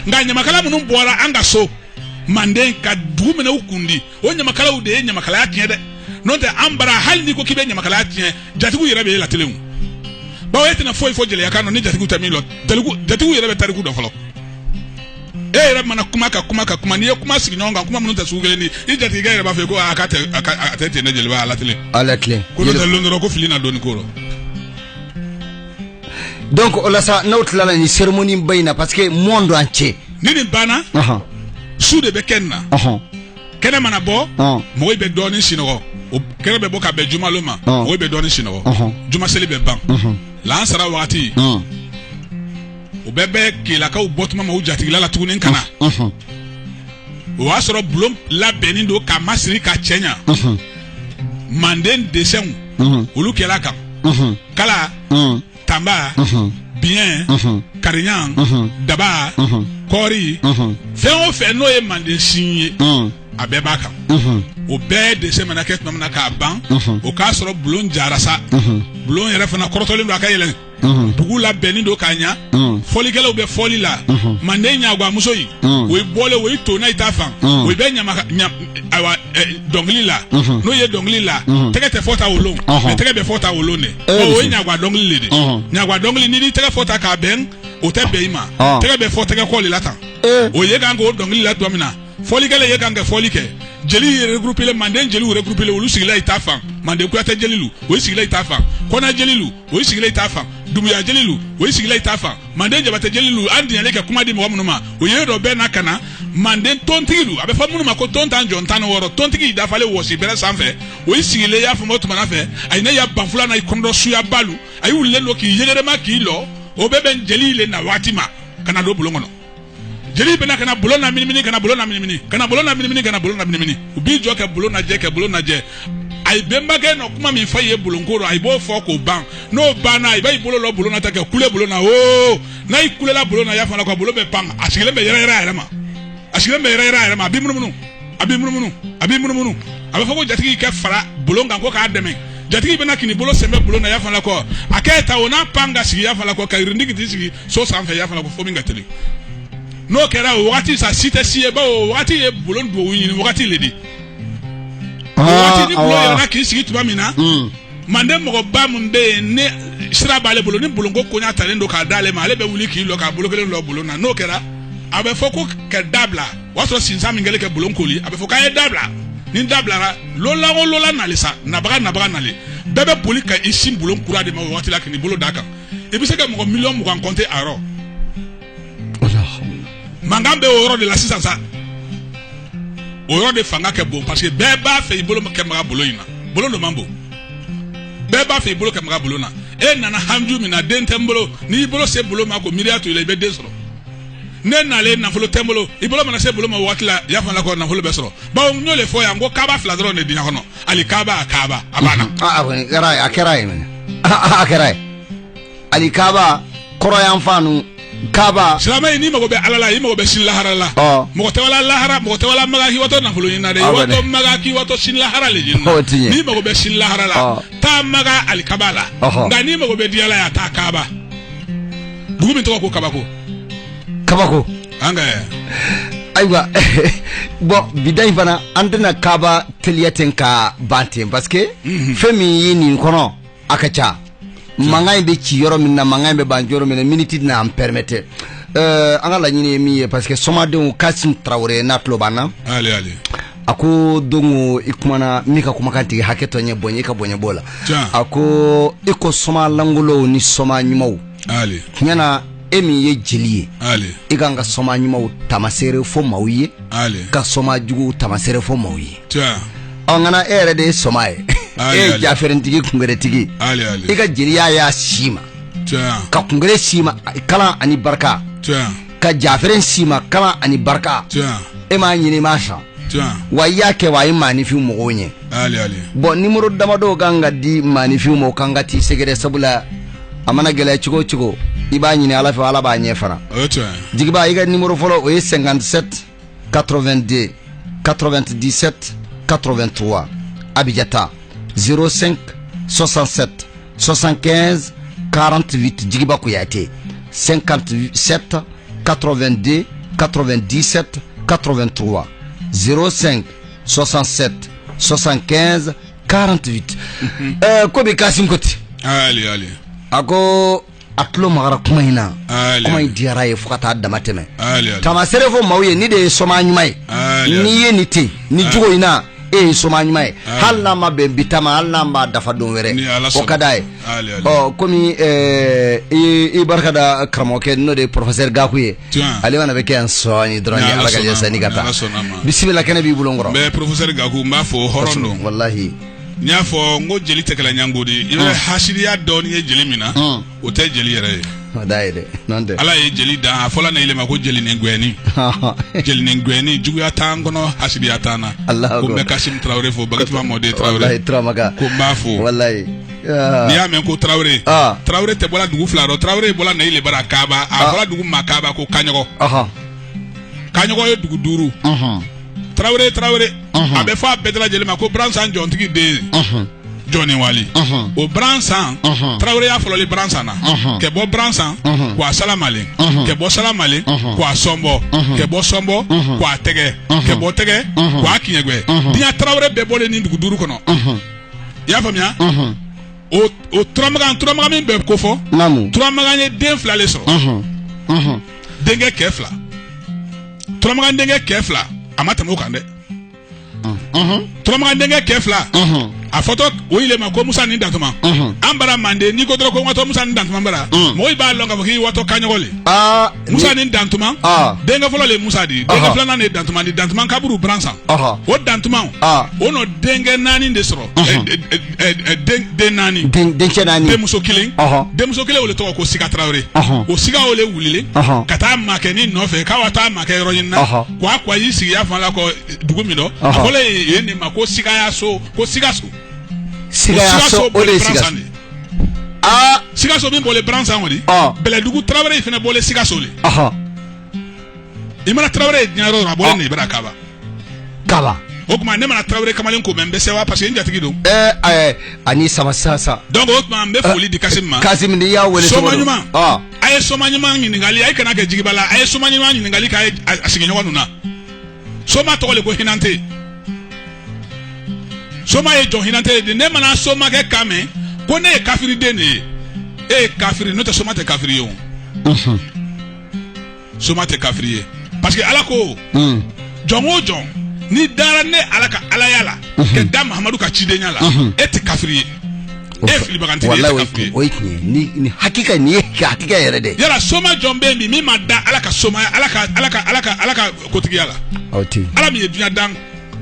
nga nya makalawo no bora anga so mande ka dume na ukundi o nya makalawo de nya makala tia de no te ambara hal ni ko kibe nya makala tia jatigu yera be la telemu ba wete na foi jele yakano ni jatigu tamilo jatigu yera be tariku do folo era mana kuma ni kuma signonga kuma munuta sugele ni ijati gaira ba fe ko akate ne jele ba alatle ko do londo ko filina doni ko donc on la sa nautla la ni cérémonie bayna parce que monde entier nini bana sude be kenna kene mana bo mo be doni sinogo kene be boka be juma loma mo be doni sinogo juma sele be ban la ansara wakati o bebe kila ka ubotuma ma ujatigila la tugunin kana o asoro blom la benindo ka masiri ka chenya manden desen olu kela ka kala tamba bien karinyan daba kori fe o fe no e manden sinye abeba ka o bɛɛ de se mana kɛ tuma min na k'a ban o k'a sɔrɔ bulon jara sa bulon yɛrɛ fana kɔrɔtɔlen don a ka yɛlɛn dugu la bɛnnen don k'a ɲa fɔlikɛlaw bɛ fɔli la manden ɲagwamuso yi o ye bɔlen o ye tonna i ta fan o bɛ dɔnkili la n'o ye dɔnkili la tɛgɛ tɛ fɔ ta wolon mɛ tɛgɛ bɛ fɔ ta wolon de o ye ɲagwa dɔnkili de ɲagwa dɔnkili n'i tɛgɛ fɔ ta k'a bɛn o tɛ bɛn i ma tɛgɛ bɛ fɔ tɛgɛ kɔ de la tan o ye kan k'o dɔnkili la tuma min na fɔlikɛla ye kan ka fɔli kɛ jeli regroupé manden jeli regroupé olu sigila i ta fan manden kuyate jelilu o sigila i ta fan kɔna jelilu o sigila i ta fan dumuya jelilu o sigila i ta fan manden jabate jelilu an diɲɛlen kɛ kuma di mɔgɔ minnu ma o ye dɔ bɛɛ na kana manden tontigilu a bɛ fɔ minnu ma ko tontan jɔn tan ni wɔɔrɔ tontigi dafalen wɔsi bɛrɛ sanfɛ o sigilen y'a fɔ o tuma fɛ a ye ne ya banfula na i kɔnɔdɔ suya balu a ye wulilen don k'i yɛgɛrɛma k'i lɔ o bɛɛ bɛn jeli le na waati ma kana don bulon kɔnɔ jeli bɛna kana bulon na minimini kana bulon na minimini kana bulon na minimini kana bulon na minimini u b'i jɔ kɛ bulon najɛ kɛ bulon najɛ a ye bɛnbakɛ nɔ kuma min fɔ i ye bulonko rɔ a b'o fɔ k'o ban n'o banna i b'a y'i bolo lɔ bulon na ta kɛ kule bulon na o n'a y'i kulela bulon na y'a fɔ la ko bulon bɛ pan a sigilen bɛ yɛrɛ yɛrɛ a yɛrɛ ma a sigilen bɛ yɛrɛ yɛrɛ a yɛrɛ ma a b'i munumunu a b'i munumunu a b'i munumunu a bɛ fɔ ko jatigi kɛ fara bulon kan ko k'a dɛmɛ jatigi bɛna kini bolo sɛnbɛ bulon na y'a fɔ la ko a kɛ ta o n'a pan ka sigi y'a fɔ la ko ka yirindigi t'i sigi so sanfɛ y'a fɔ la ko fo min ka teli n'o kɛra o wagati sa si tɛ si ye bawo o wagati ye bulon duwawu ɲini wagati le di o wagati ni bulon yɛlɛna k'i sigi tuma min na manden mɔgɔba min bɛ yen ni sira b'ale bolo ni bulonko koɲa talen don k'a d'ale ma ale bɛ wuli k'i lɔ k'a bolo kelen lɔ bulon na n'o kɛra a bɛ fɔ ko ka da bila o y'a sɔrɔ sinsan min kɛlen kɛ bulon koli a bɛ fɔ k'a ye da bila ni da bilara lola o lola nali sa nabaga nali bɛɛ bɛ boli ka i sin bulon kura de ma o wagati la k'i bolo d'a kan i bɛ se ka mɔgɔ miliyɔn 20 compter a yɔrɔ mankan bɛ o yɔrɔ de la sisan sa o yɔrɔ de fanga kɛ bon parce que bɛɛ b'a fɛ i bolo kɛ maga bulon in na bulon dɔ man bon bɛɛ b'a fɛ i bolo kɛ maga bulon na e nana hamju min na den tɛ n bolo n'i y'i bolo se bulon ma ko miiriya to i la i bɛ den sɔrɔ ne nalen nafolo tɛ n bolo i bolo mana se bulon ma waati la i y'a fɔ la ko nafolo bɛ sɔrɔ bawo n y'o de fɔ yan n ko kaaba 2 dɔrɔn de diɲɛ kɔnɔ hali kaaba a banna
a kɛra ye mɛnɛ a kɛra ye hali kaaba kɔrɔ yan fan nu kaaba
silamɛ yi n'i mago bɛ ala la i mago bɛ sini lahara la mɔgɔ tɛ wala lahara mɔgɔ tɛ wala maga k'i watɔ nafolo ɲini na dɛ i watɔ maga k'i watɔ sini lahara le ɲini na n'i mago bɛ sini lahara la taa maga alikaba la nka n'i mago bɛ diyala ya taa kaaba dugu min tɔgɔ ko kabako
an kɛ ayiwa bon bida in fana an tɛna kaaba teliya ten ka ban ten parce que fɛn min ye nin kɔnɔ a ka ca mankan in bɛ ci yɔrɔ min na mankan in bɛ ban yɔrɔ min na miniti na an permettre an ka laɲini ye min ye parce que somadenw Kasim Traoré n'a tulo b'an na a ko dongo i kumana min ka kumakan tigi hakɛ tɔ ɲɛ bonya i ka bonya b'o la a ko i ko soma langolow ni soma ɲumanw tiɲɛna e min ye jeli ye i kan ka soma ɲumanw tamasere fɔ maaw ye ka soma juguw tamasere fɔ maaw ye ngana e yɛrɛ de ye soma ye e ye jafɛrɛntigi kungɛrɛtigi i ka jeliya y'a si ma ka kungɛrɛ si ma kalan ani barika ka jafɛrɛn si ma kalan ani barika e m'a ɲini m'a san wa i y'a kɛ wa a ye maanifin mɔgɔw ɲɛ bon numéro damadɔ kan ka di maanifin ma o kan ka t'i sɛgɛrɛ sabula a mana gɛlɛya cogo o cogo i b'a ɲini ala fɛ ala b'a ɲɛ fara jigiba i ka numéro fɔlɔ o ye 57 82 97 83 Abidjata 05 67 75 48 Jigiba Kouyaté 57 82 97 83 05 67 75 48 ko bi Kasim Koti
ali
ako atlo magara kuma ina kuma diyara ye fukata damateme tamasere fo mawye ni de soma nyumai ni ye ni te ni jugo ina e soma nyumai halna ma be bitama halna ma dafa don were o kadai komi e barkada kramoke no de professeur Gakuye ali wana be ken soni drone ala ga yesani gata bismillah kana bi bulongoro
be professeur Gaku ma fo horondo
wallahi
nya fo ngo jeli tekala nyangodi ibe hashiriya don ye jeli mina o te jeli yere
daide nande
ala ye jeli da fola na ile mako jeli nengweni jugu ya tangono hashiriya tana ko me Kasim Traoré fo bagati ma mode Traoré
wallahi tramaga ko
bafo
wallahi
ni amen ko Traoré Traoré te bola dugu flaro Traoré bola na ile barakaba a bola dugu makaba ko kanyogo kanyogo ye dugu duru Traoré a bɛ fɔ a bɛɛ lajɛlen ma ko Bransan jɔntigi den Johnny Wali o Bransan Traoré y'a fɔlɔli Bransan na kɛ bɔ Bransan k'a Salamale kɛ bɔ Salamale k'a Sɔnbɔ kɛ bɔ Sɔnbɔ k'a Tɛgɛ kɛ bɔ Tɛgɛ k'a Kiɲɛgwɛ diɲɛ Traoré bɛɛ bɔlen ni dugu duuru kɔnɔ i y'a faamuya o turamagan min bɛ ko fɔ turamagan ye den 2 le sɔrɔ denkɛ cɛ 2 turamagan denkɛ cɛ 2 a ma tɛmɛ o kan dɛ turamagan denkɛ cɛ 2 a fɔtɔ o yile ma ko Musa ni Dantuma an bara Mande ni ko dɔrɔn ko watɔ Musa ni Dantuma bara mɔgɔw b'a lɔn k'a fɔ k'i watɔ Kaɲɔgɔn le Musa ni Dantuma denkɛ fɔlɔ le Musa di denkɛ filanan de Dantuma di Dantuma kaburu Bransan o Dantuma o n'o denkɛ 4 de sɔrɔ den 4
denkɛ 4
denmuso kelen o le tɔgɔ ko Siga Traoré o Siga o le wulilen ka taa makɛni nɔfɛ k'a wa taa makɛ yɔrɔ ɲini na k'a y'i sigi y'a fɔ la ko dugu min dɔ a fɔlɔ ye nin ma ko Sigayaso ko Sigaso
Sigaso o de Sigaso
Sigaso min bɔlen Bransan o di Bɛlɛdugu Traoré fana bɔlen Sigaso le i mana Traoré ye diɲɛ yɔrɔ a bɔlen de i bɛna Kaba o tuma ne mana Traoré kamalen ko mɛ n bɛ se wa parce que n jatigi don
ani sama sasa
donc o tuma n bɛ foli di Kasim ma
Kasim ni y'a wele
Soma ɲuman a ye Soma ɲuman ɲininkali a ye kana kɛ jigiba la a ye Soma ɲuman ɲininkali k'a ye a sigiɲɔgɔn ninnu na Soma tɔgɔ de ko Hinante Soma ye jɔn Hinante de ne mana Soma kɛ kan mɛn ko ne ye kafiri den de ye e ye kafiri n'o tɛ Soma tɛ kafiri ye o Soma tɛ kafiri ye parce que Ala ko jɔn o jɔn ni dara ne Ala ka alaya la ka da Mahamadu ka cidenya la e tɛ kafiri ye e filibagantigi ye e tɛ kafiri ye
o ye tiɲɛ ni hakika ni ye hakika yɛrɛ de
yala Soma jɔn bɛ min ma da Ala ka Somaya Ala ka kotigiya la Ala min ye dunya dan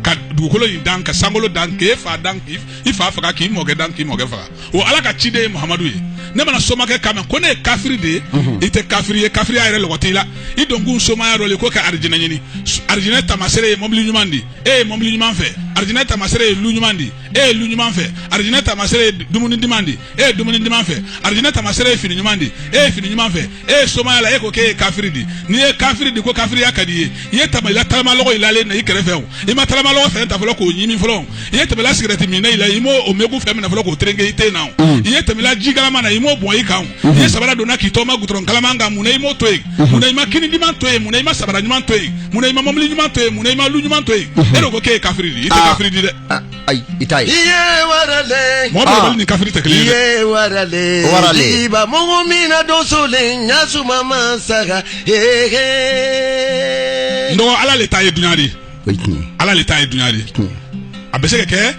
ka dugukolo in dan ka sankolo dan k'e fa dan k'i fa faga k'i mɔkɛ dan k'i mɔkɛ faga o Ala ka ciden ye Muhamadu ye ne mana Somakɛ kan mɛn ko ne ye kafiri de ye i tɛ kafiri ye kafiriya yɛrɛ lɔgɔt'i la i donkun Somaya dɔ le ko ka arijinɛ ɲini arijinɛ tamasere ye mɔbili ɲuman di e ye mɔbili ɲuman fɛ arijinɛ tamasere ye lu ɲuman di e ye lu ɲuman fɛ arijinɛ tamasere ye dumuni diman di e ye dumuni diman fɛ arijinɛ tamasere ye fini ɲuman di e ye fini ɲuman fɛ e ye Somaya la e ko k'e ye kafiri di n'i ye kafiri di ko kafiriya ka di ye i ye talamalɔgɔ yilalen na i kɛrɛfɛ o i ma talamalɔgɔ fɛn ta fɔlɔ k'o ɲimi fɔlɔ i ye tɛmɛla sigɛrɛti minɛ i la i m'o megu fɛn minɛ fɔlɔ k'o tereke i ten na i ye tɛmɛla ji galama na i m'o bɔn i kan i ye sabara donna k'i tɔma gutɔrɔn kalaman kan mun na i m'o to yen mun na i ma kini ɲuman to yen mun na i ma sabara ɲuman to yen mun na i ma mɔbili ɲuman to yen mun na i ma lu ɲuman to yen e de ko k'e ye kafiri di i tɛ kafiri di dɛ
ayi i t'a ye
i ye warale
mɔgɔ dɔ bɛ ni kafiri tɛ kelen ye dɛ
i ye warale iba mɔgɔ min na dɔsolen ɲasuma ma saga
n dɔgɔ Ala le ta ye dunya de
o ye tiɲɛ
Ala le ta ye dunya de a bɛ se ka kɛ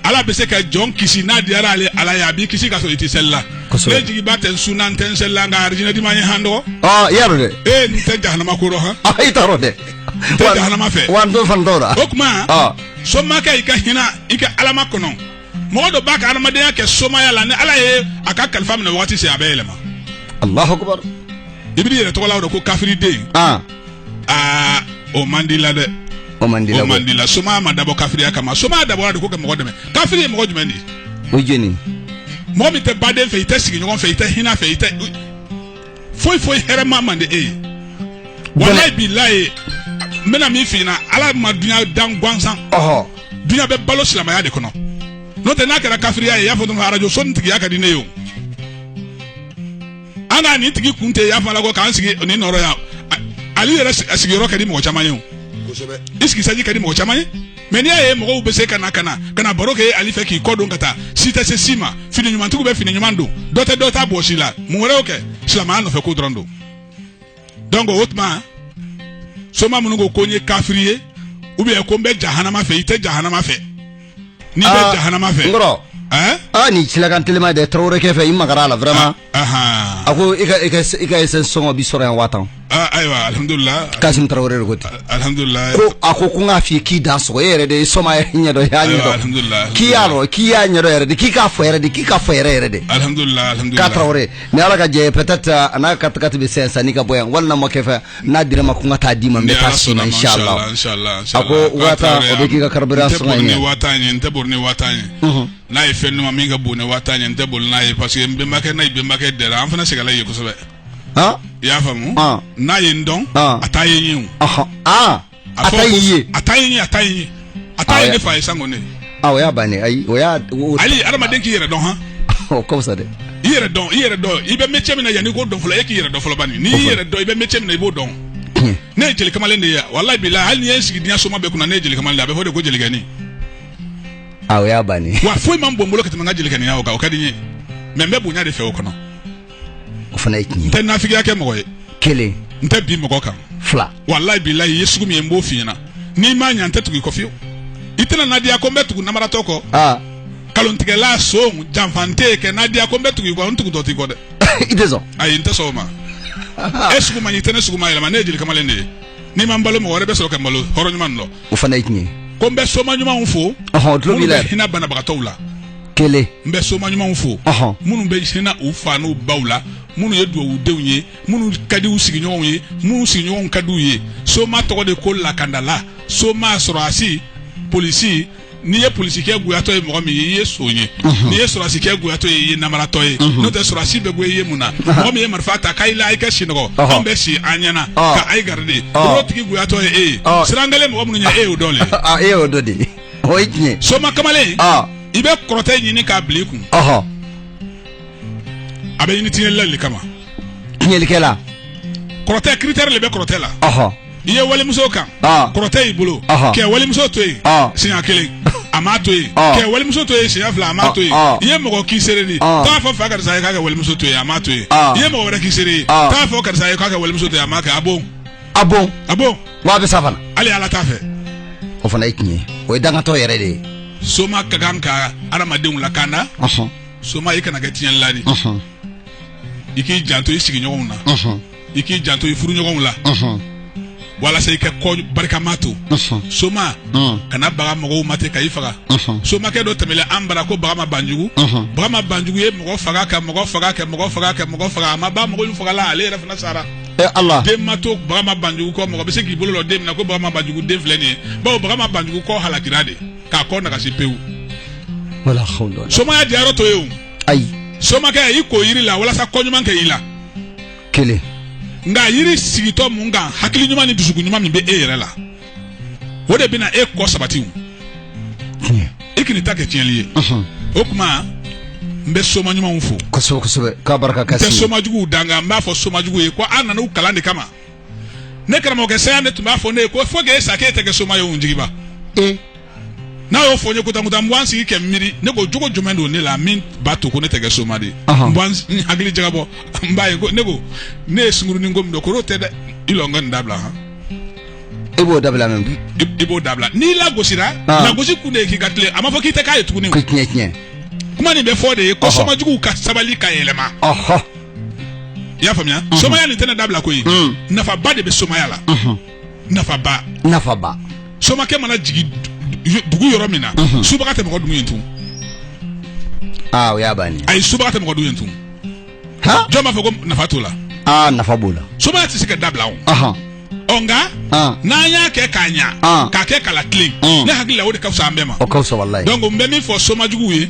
Ala bɛ se ka jɔn kisi n'a diyara ale Ala ye a b'i kisi ka sɔrɔ i tɛ seli la ne jigiba tɛ n sun na n tɛ n seli la nka arijinɛ di ma n ye han dɔgɔ
i y'a dɔn dɛ
n tɛ jahanama ko dɔn han
i t'a dɔn dɛ
n tɛ jahanama fɛ
wa n t'o fana t'o la
o tuma Somakɛ i ka hinɛ i ka Alama kɔnɔ mɔgɔ dɔ b'a ka adamadenya kɛ Somaya la ni Ala ye a ka kalifa minɛ waati se a bɛ yɛlɛma
Alahu akibaru
i b'i yɛrɛ tɔgɔ la o de ko kafiri den o man di la dɛ o man di la Somaya ma dabɔ kafiriya kama Somaya dabɔra de ko ka mɔgɔ dɛmɛ kafiri ye mɔgɔ jumɛn de ye
o ye jɔnni
mɔgɔ min tɛ baden fɛ i tɛ sigi ɲɔgɔn fɛ i tɛ hinɛ fɛ i tɛ foyi hɛrɛma man di e ye walayi bilayi n bɛna min f'i ɲɛna Ala ma dunya dan gansan dunya bɛ balo silamɛya de kɔnɔ n'o tɛ n'a kɛra kafiriya ye i y'a fɔ dɔrɔn arajo so nin tigiya ka di ne ye o an ka nin tigi kun tɛ i y'a fɔ a la ko k'an sigi nin nɔrɔ yan ale yɛrɛ sigiyɔrɔ ka di mɔgɔ caman ye o i sigi saji ka di mɔgɔ caman ye mais n'i y'a ye mɔgɔw bɛ se ka na baro kɛ ale fɛ k'i kɔ don ka taa si tɛ se si ma fini ɲumantigiw bɛ fini ɲuman don dɔ tɛ dɔ ta bɔ si la mun wɛrɛ y'o kɛ silamɛya nɔfɛ ko dɔrɔn don donc o tuma Soma minnu ko n ye kafiri ye ou bien ko n bɛ jahanama fɛ i tɛ jahanama fɛ n'i bɛ jahanama fɛ
nkɔrɔ ni silakan telima de Traoré kɛ fɛ i magara la vraiment a ko i ka essence sɔngɔ bi sɔrɔ yan 5000
ayiwa alhamdulillah
Kasim Traoré de ko ten
alhamdulillah
ko a ko n k'a f'i k'i dan sɔgɔ e yɛrɛ de Soma ɲɛdɔn i y'a ɲɛdɔn
alhamdulillah
k'i y'a dɔn k'i y'a ɲɛdɔn yɛrɛ de k'i k'a fɔ yɛrɛ de k'i k'a fɔ yɛrɛ de
alhamdulillah
k'a Traoré ni Ala ka jɛ peut-être a n'a ka kati bɛ sisan ni ka bɔ yan walima mɔ kɛ fɛ n'a dira ma ko n ka taa d'i ma n bɛ taa si ma inshallah a ko waata o bɛ k'i ka carburant sɔngɔ ɲɛ
n tɛ boli ni waata ye n'a ye fɛn ɲuman min ka bon ni waata ye n tɛ boli n'a ye parce que n bɛnbakɛ n'a ye bɛnbakɛ dɛra an fana sɛgɛnla ye kosɛbɛ i y'a faamu n'a ye n dɔn a t'a ye n ye o atayi ne fa isango ne
oya bani ai oya
ali arama den ki yere don ha
o ko sa de
yere don ibe meche na yani ko don fula yake yere don fula bani ni yere don ibe meche na ibo don ne jeli kamale ne ya wallahi billahi hal ni yesi dinya so ma be kuna ne jeli kamale abe fode ko jeli gani
oya bani
wa foi man bombolo ketemanga jeli gani ya o ka dinye membe bunya de fe o kono
o fana ikni
tan na figi yake mo
kele
nta bi mo kan
fla
wallahi billahi yesu mi embo fina ni ma nya nta tugi kofi itena nadia ko mbetu na maratoko kalontige la so jamfante ke nadia ko mbetu ko ntugu doti ko de
itezo
ay nta so ma esku ma nyitene esku ma yela manejili kamale ne ni mambalo mo wore be so kambalo horo nyuma no
o fana ikni
ko mbe so ma nyuma unfo
dlo bi la
hina bana bagatowla
kele
mbe so ma nyuma unfo munu be hina ufa no bawla munu yedu o dewnye munu kadi usigi nyonye munu sigi nyon kadu ye so ma to de ko la kandala so ma soro asi polisi ni ye polisi ke guyato e mo mi ye sonye ni ye soro asi ke guyato ye namara to ye no te soro asi be go ye muna mo mi ye marfata kaila ai ka shino ambe shi anyana ka ai garde rotiki guyato ye sirangale mo munu nya o dole
o dode o ikni
so ma kamale ibe krote nyini ka bliku abe ni tinela le kama
nyeli kala
krote critère le be krote la iye wali muso kan korote ibulu ke wali muso toyi sinya kelen ama toyi ke wali muso toyi sinya fila ama toyi iye mogo kisereni ta fo fa ka sai ka wali muso toyi ama toyi iye mogo wala kiseri ta fo ka sai ka wali muso toyi ama ka abon
wa be safana
ali ala ta fe
o fana ikinye o idanga to yere de
soma ka gam ka arama de la kana soma ikana ga tiyan ladi iki janto isigi nyogon na iki janto ifuru nyogon la wala sai ka ko barka mato soma kana baga mogo mate kai faga soma ke do temele ambara ko baga ma banjugu ye mogo faga ka ma ba mogo lu faga la ale ra fana sara
Allah
dem mato baga ma banjugu ko mogo be se ki bolo dem na ko baga ma banjugu dem fleni ba baga ma banjugu ko halakirade ka ko na ka sipewu
wala khawla
soma ya diaro to yo
ai
soma ke iko yiri la wala sa ko nyuma ke ila
kele
nga yiri sigito munga hakili nyuma ni dusugu nyuma mbe yere la wode bina ko sabati ikini take tienliye okuma mbe soma nyuma unfu
koso ka baraka kasi
soma jugu danga mba fo soma jugu ko anana u kalande kama ne kara mo ke sa ne tuma fo ne ko fo ge sakete ke soma yo unjiba na yo fo nye kuta mwansi ke mmiri ne ko jogo jomendo ne la min bato ko ne tege soma de mwansi hakili jagabo mbaye ko ne ko ne sunguru ni ngom do ko rote ilonga ndabla ha
ibo dabla men
ibo dabla ni la gosira na gosi kude ki gatle ama fo ki te kay tukuni
kitnye
kuma ni be fo de ko soma jugu ka sabali ka elema ya famia soma ya ni tena dabla ko yi nafa ba de be soma ya la nafa ba soma ke mana jigi dugu yoro mina subaka te mo dumu yentu
o ya bani
ay subaka te mo dumu yentu joma fo nafa tola
nafa bola
soma ti sika dabla onga na nya ke kanya ka ke kala clean ne hagila wodi ka sa mbema
o kausa wallahi
donc mbemi fo soma jugu yi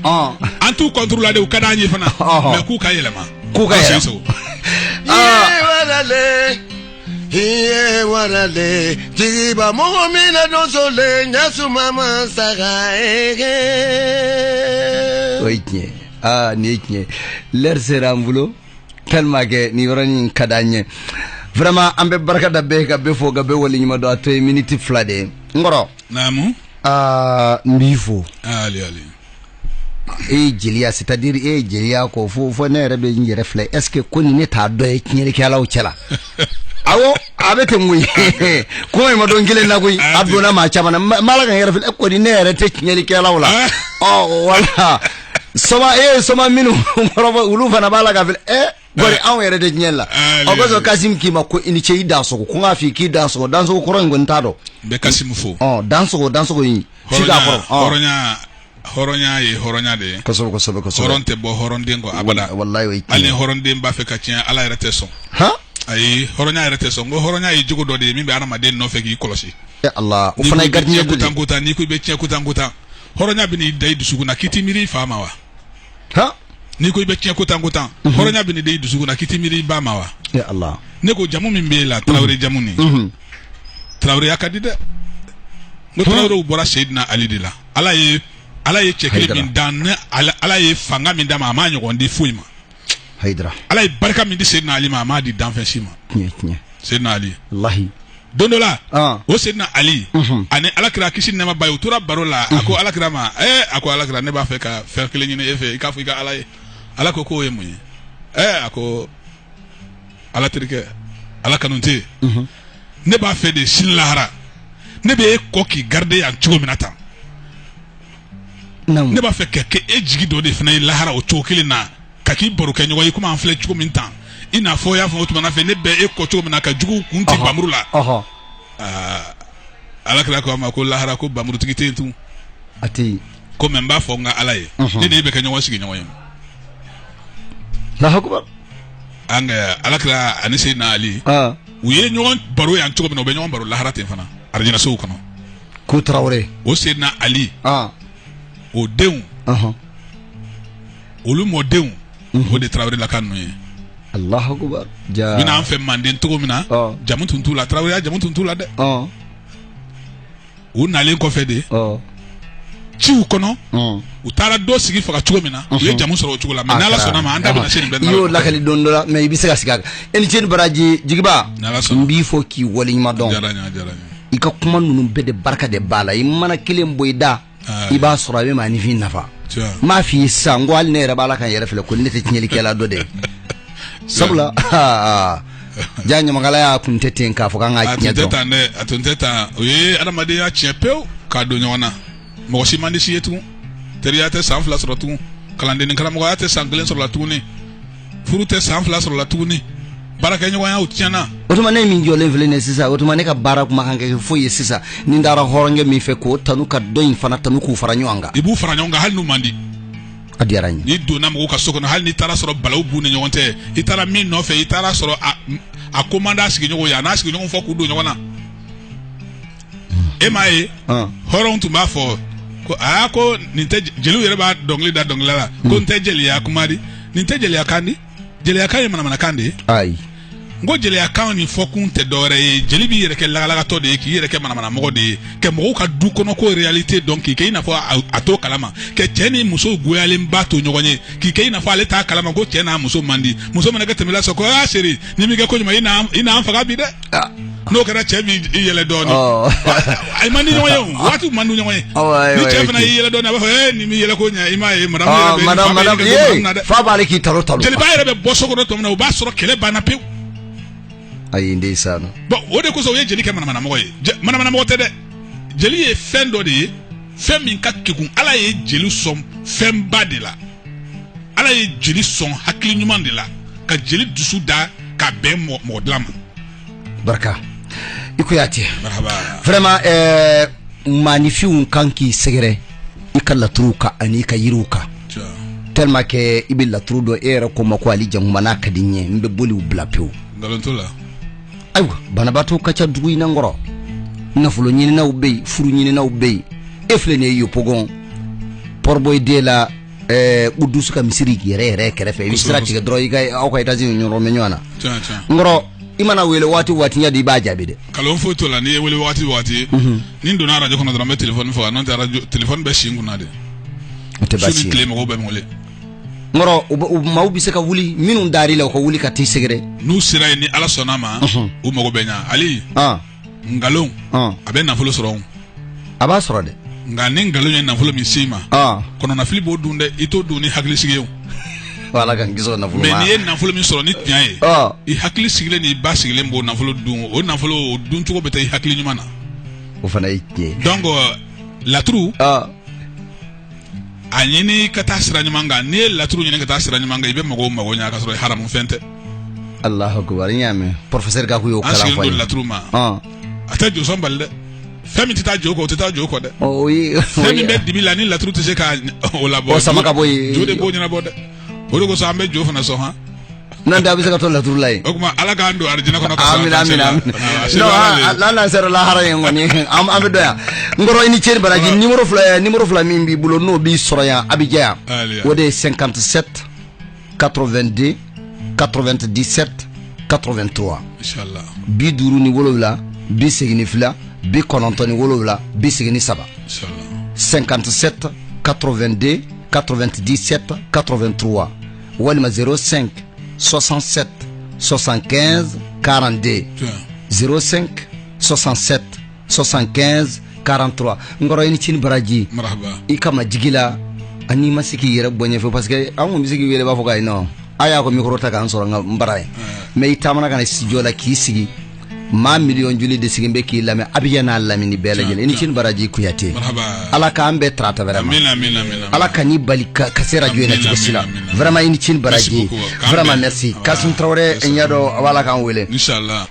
antu contrôler de kada nyi fana me ku ka yelema
Iye warale jiba mu'mina dosole nyasu mama saga
oitne nikne ler serambulo tellement que ni yorani kadanye vraiment ambe barka da be ga be fo ga be woli nyima do atoy minute flade ngoro
namu
mbifo
ali
jelia c'est-à-dire jelia ko fo ne rebe ngi refle est-ce que koni ne ta do e nyere kala o chela awo abete ngui ko e madon gile na gui abdona ma chamana mala ga refle ko ni ne re te nyere kala wala wala soma minu ngoro ulu fana bala ga fil gori an yere de nyella o gozo kasim ki ma ko ini che danso ko ngafi ki danso ko ro ngonta do
be kasim fo
danso ko yi siga ko
horonya de
koso
horonte bo horonde ngo abada
wallahi
ali horonde mba fe ka tien ala rete son ay horonya rete son go horonya yi jugo do de mi be anama de no fe ki kolosi
Allah o fana gardien de
kutanguta ni ku be tien kutanguta horonya bi ni dai dusugu na kitimiri fama wa ni ko be tien kutanguta horonya bi ni dai dusugu na kitimiri ba ma wa
ya Allah
ne ko jamu mi be la trawre jamu ni Traoré akadi de ngo Traoré bora Seydina Ali de la ala ye chekele min dan ala ye fanga min da ma nyogon di fuima
Haydara
ala ye barka min di Seydina Ali ma di dan fensima
nye
Seydina Ali
wallahi
dondola o Seydina Ali ani alakira kisi nema bayo tora barola ako alakira ma ako alakira ne ba fe ka fer kele nyine efe ka fu ka ala ye ala ko ko yemu ako ala trike ala kanunte ne ba fe de sinlahara ne be ko ki garder ya chugo minata ne ba fe ke ejigi do de fina lahara o chokele na kaki boru kenyo yi kuma anfle chugo minta ina fo ya fo tuma na fe ne be ko chugo minaka jugu kunti bamrula ala kra ko ma ko lahara ko bamru tigite tu
ati
ko memba fo nga ala ye ne be kenyo wasigi nyo yi
la akbar
anga ala kra anise na Ali uye nyon baro ya chugo minobbe nyon baro lahara te fana arjina so kono
ko Traoré
o Seydina Ali o deun olu mo deun o de Traoré la kanu ye
Allahu akbar ja
bina an fe manden to mina jamu tuntu la Traoré jamu tuntu la de o nalen ko fe de ci u kono u tara do sigi faga chugo mina ye jamu soro chugo la mais nala sona ma anda bina sen ben
yo la kali don la mais bi sega siga en chen baraji jigiba mbi fo ki woli ma don
jaranya
ika kuma nunu be de barka de bala i mana kelen boyda i ba sura be mani fi nafa ma fi sangwal ne ra bala kan yere fele ko nete tinyeli kala do de sabla janya magala ya kuntete nka fo kan a kinyeto
atunteta oye adamade ya chepeo ka do nyona mo si mandi si yetu teriate sanfla soro tu kalande ni kala mo ate sanglen soro la tu ni furute sanfla soro la tu ni baraka nyo ya utiana
otuma ne min jole vele ne sisa otuma ne ka bara kuma kan ke fo yesisa ni ndara horonge mi fe ko tanu ka doin fana tanu ku faranyo anga
ibu faranyo anga hal no mandi
adiaranya
ni do na mo ka soko no hal ni tara soro balaw bu ne nyonte itara min no fe itara soro a komanda sigi nyo ya na sigi nyo fo ku do nyo na emae horon tu ma fo ko ninte jelu yere ba dongli da dongla ko ninte jeli ya kumari ninte jeli ya kandi jeli ya kay mana kandi
ai
ngo jeli ya kan ni fokun te dore jeli bi yere ke la to de ki yere ke mana mo de ke mo ka du kono ko realite donc ke ina fo ato kalama ke cheni muso goyale mbato nyogonye ki ke ina fo ale ta kalama go chena muso mandi muso mana ke temela soko seri ni mi ke ko ina faga bi de no kara chemi yele doni ay mandi nyoyo watu mandu nyoyo ni chefna yele doni aba ni mi yele ko nya ima madam
fa bale ki taro
jeli ba yere be boso ko to na ba soro kele bana pe
ay ndey sano
bo wode ko so ye jeli ke mana mo ye mana mo te de jeli e fendo de fem min ka kikun ala ye jeli som fem badila ala ye jeli som hakli nyuman de la ka jeli dusu da ka be mo dlama
barka ikuyati
marhaba
vraiment magnifique kanki segere ikalla truka ani ka yiruka tellement que ibilla trudo era ko mako ali jangumana kadinye mbe boli ublapeu
galontola
aywa bana batu kacha dugu ina ngoro nafulo nyini na ubei furu nyini na ubei efle ne yo pogon porboy de la udusu ka misiri yere kerefe misira tiga droiga o ko itazi nyoro menywana ngoro imana wele wati nya di ba jabe de
kalon foto la ni wele wati ni ndo na radio kono drambe telephone fo non ta radio telephone be shingu na de
te ba
shi klem go be mole
ngoro mawbi se ka wuli minun dari la ko wuli ka ti segere
nu sira ni ala sonama o mo go benya ali ngalon abe na folo soro
aba soro de
ngane ngalon na folo mi sima kono na filibo dunde ito duni hakli sigeyo
wala kan gizo na folo
mais ni na folo mi soro ni tiaye i hakli sigile ni ba sigile mbo na folo dun o na folo dun tugo beta i hakli nyumana
o fana yike
donc la trou anyini kata sira nyumanga ni la trou nyini kata sira nyumanga ibe mago nya ka soro haram fente
Allahu akbar nyame professeur ga ku yo kala
fa la trou ma ata jo sombalde femi tita joko de
oh oui
femi be dibila ni la trou tese ka o la bo
o sama ka boy
jode bo nyina bode o ko so ambe jo fana so ha
nanda bisa ka to la trou lay
o kuma ala ga ando arjina kono ka
amin no la sero la hara ngoni am doya ngoro ini chen baraji numéro fla mimbi bulo no bi soroya abidja wode 57 82 97 83
inshallah
bi duru ni wolo la 92 97
Inch'Allah.
57 82 97 83 walima 05 67 75 42 05 67 75 43 ngoro ini chin baraji
Marhaba.
ikama jigila ani masiki yere bonye fe parce que amu misiki wele ba foga ino aya ko micro ta kan soro ngambaraye me itamana kana studio la ki sigi ma million juli de sigi be ki lame abiyana lamini bela jele ini chin baraji kuyate
Marhaba.
ala ka ambe trata vraiment
Amin.
ala ka ni bali ka sera joina ci sila vraiment ini chin baraji vraiment merci Kasum Traoré en yado wala kan wele
Inch'Allah.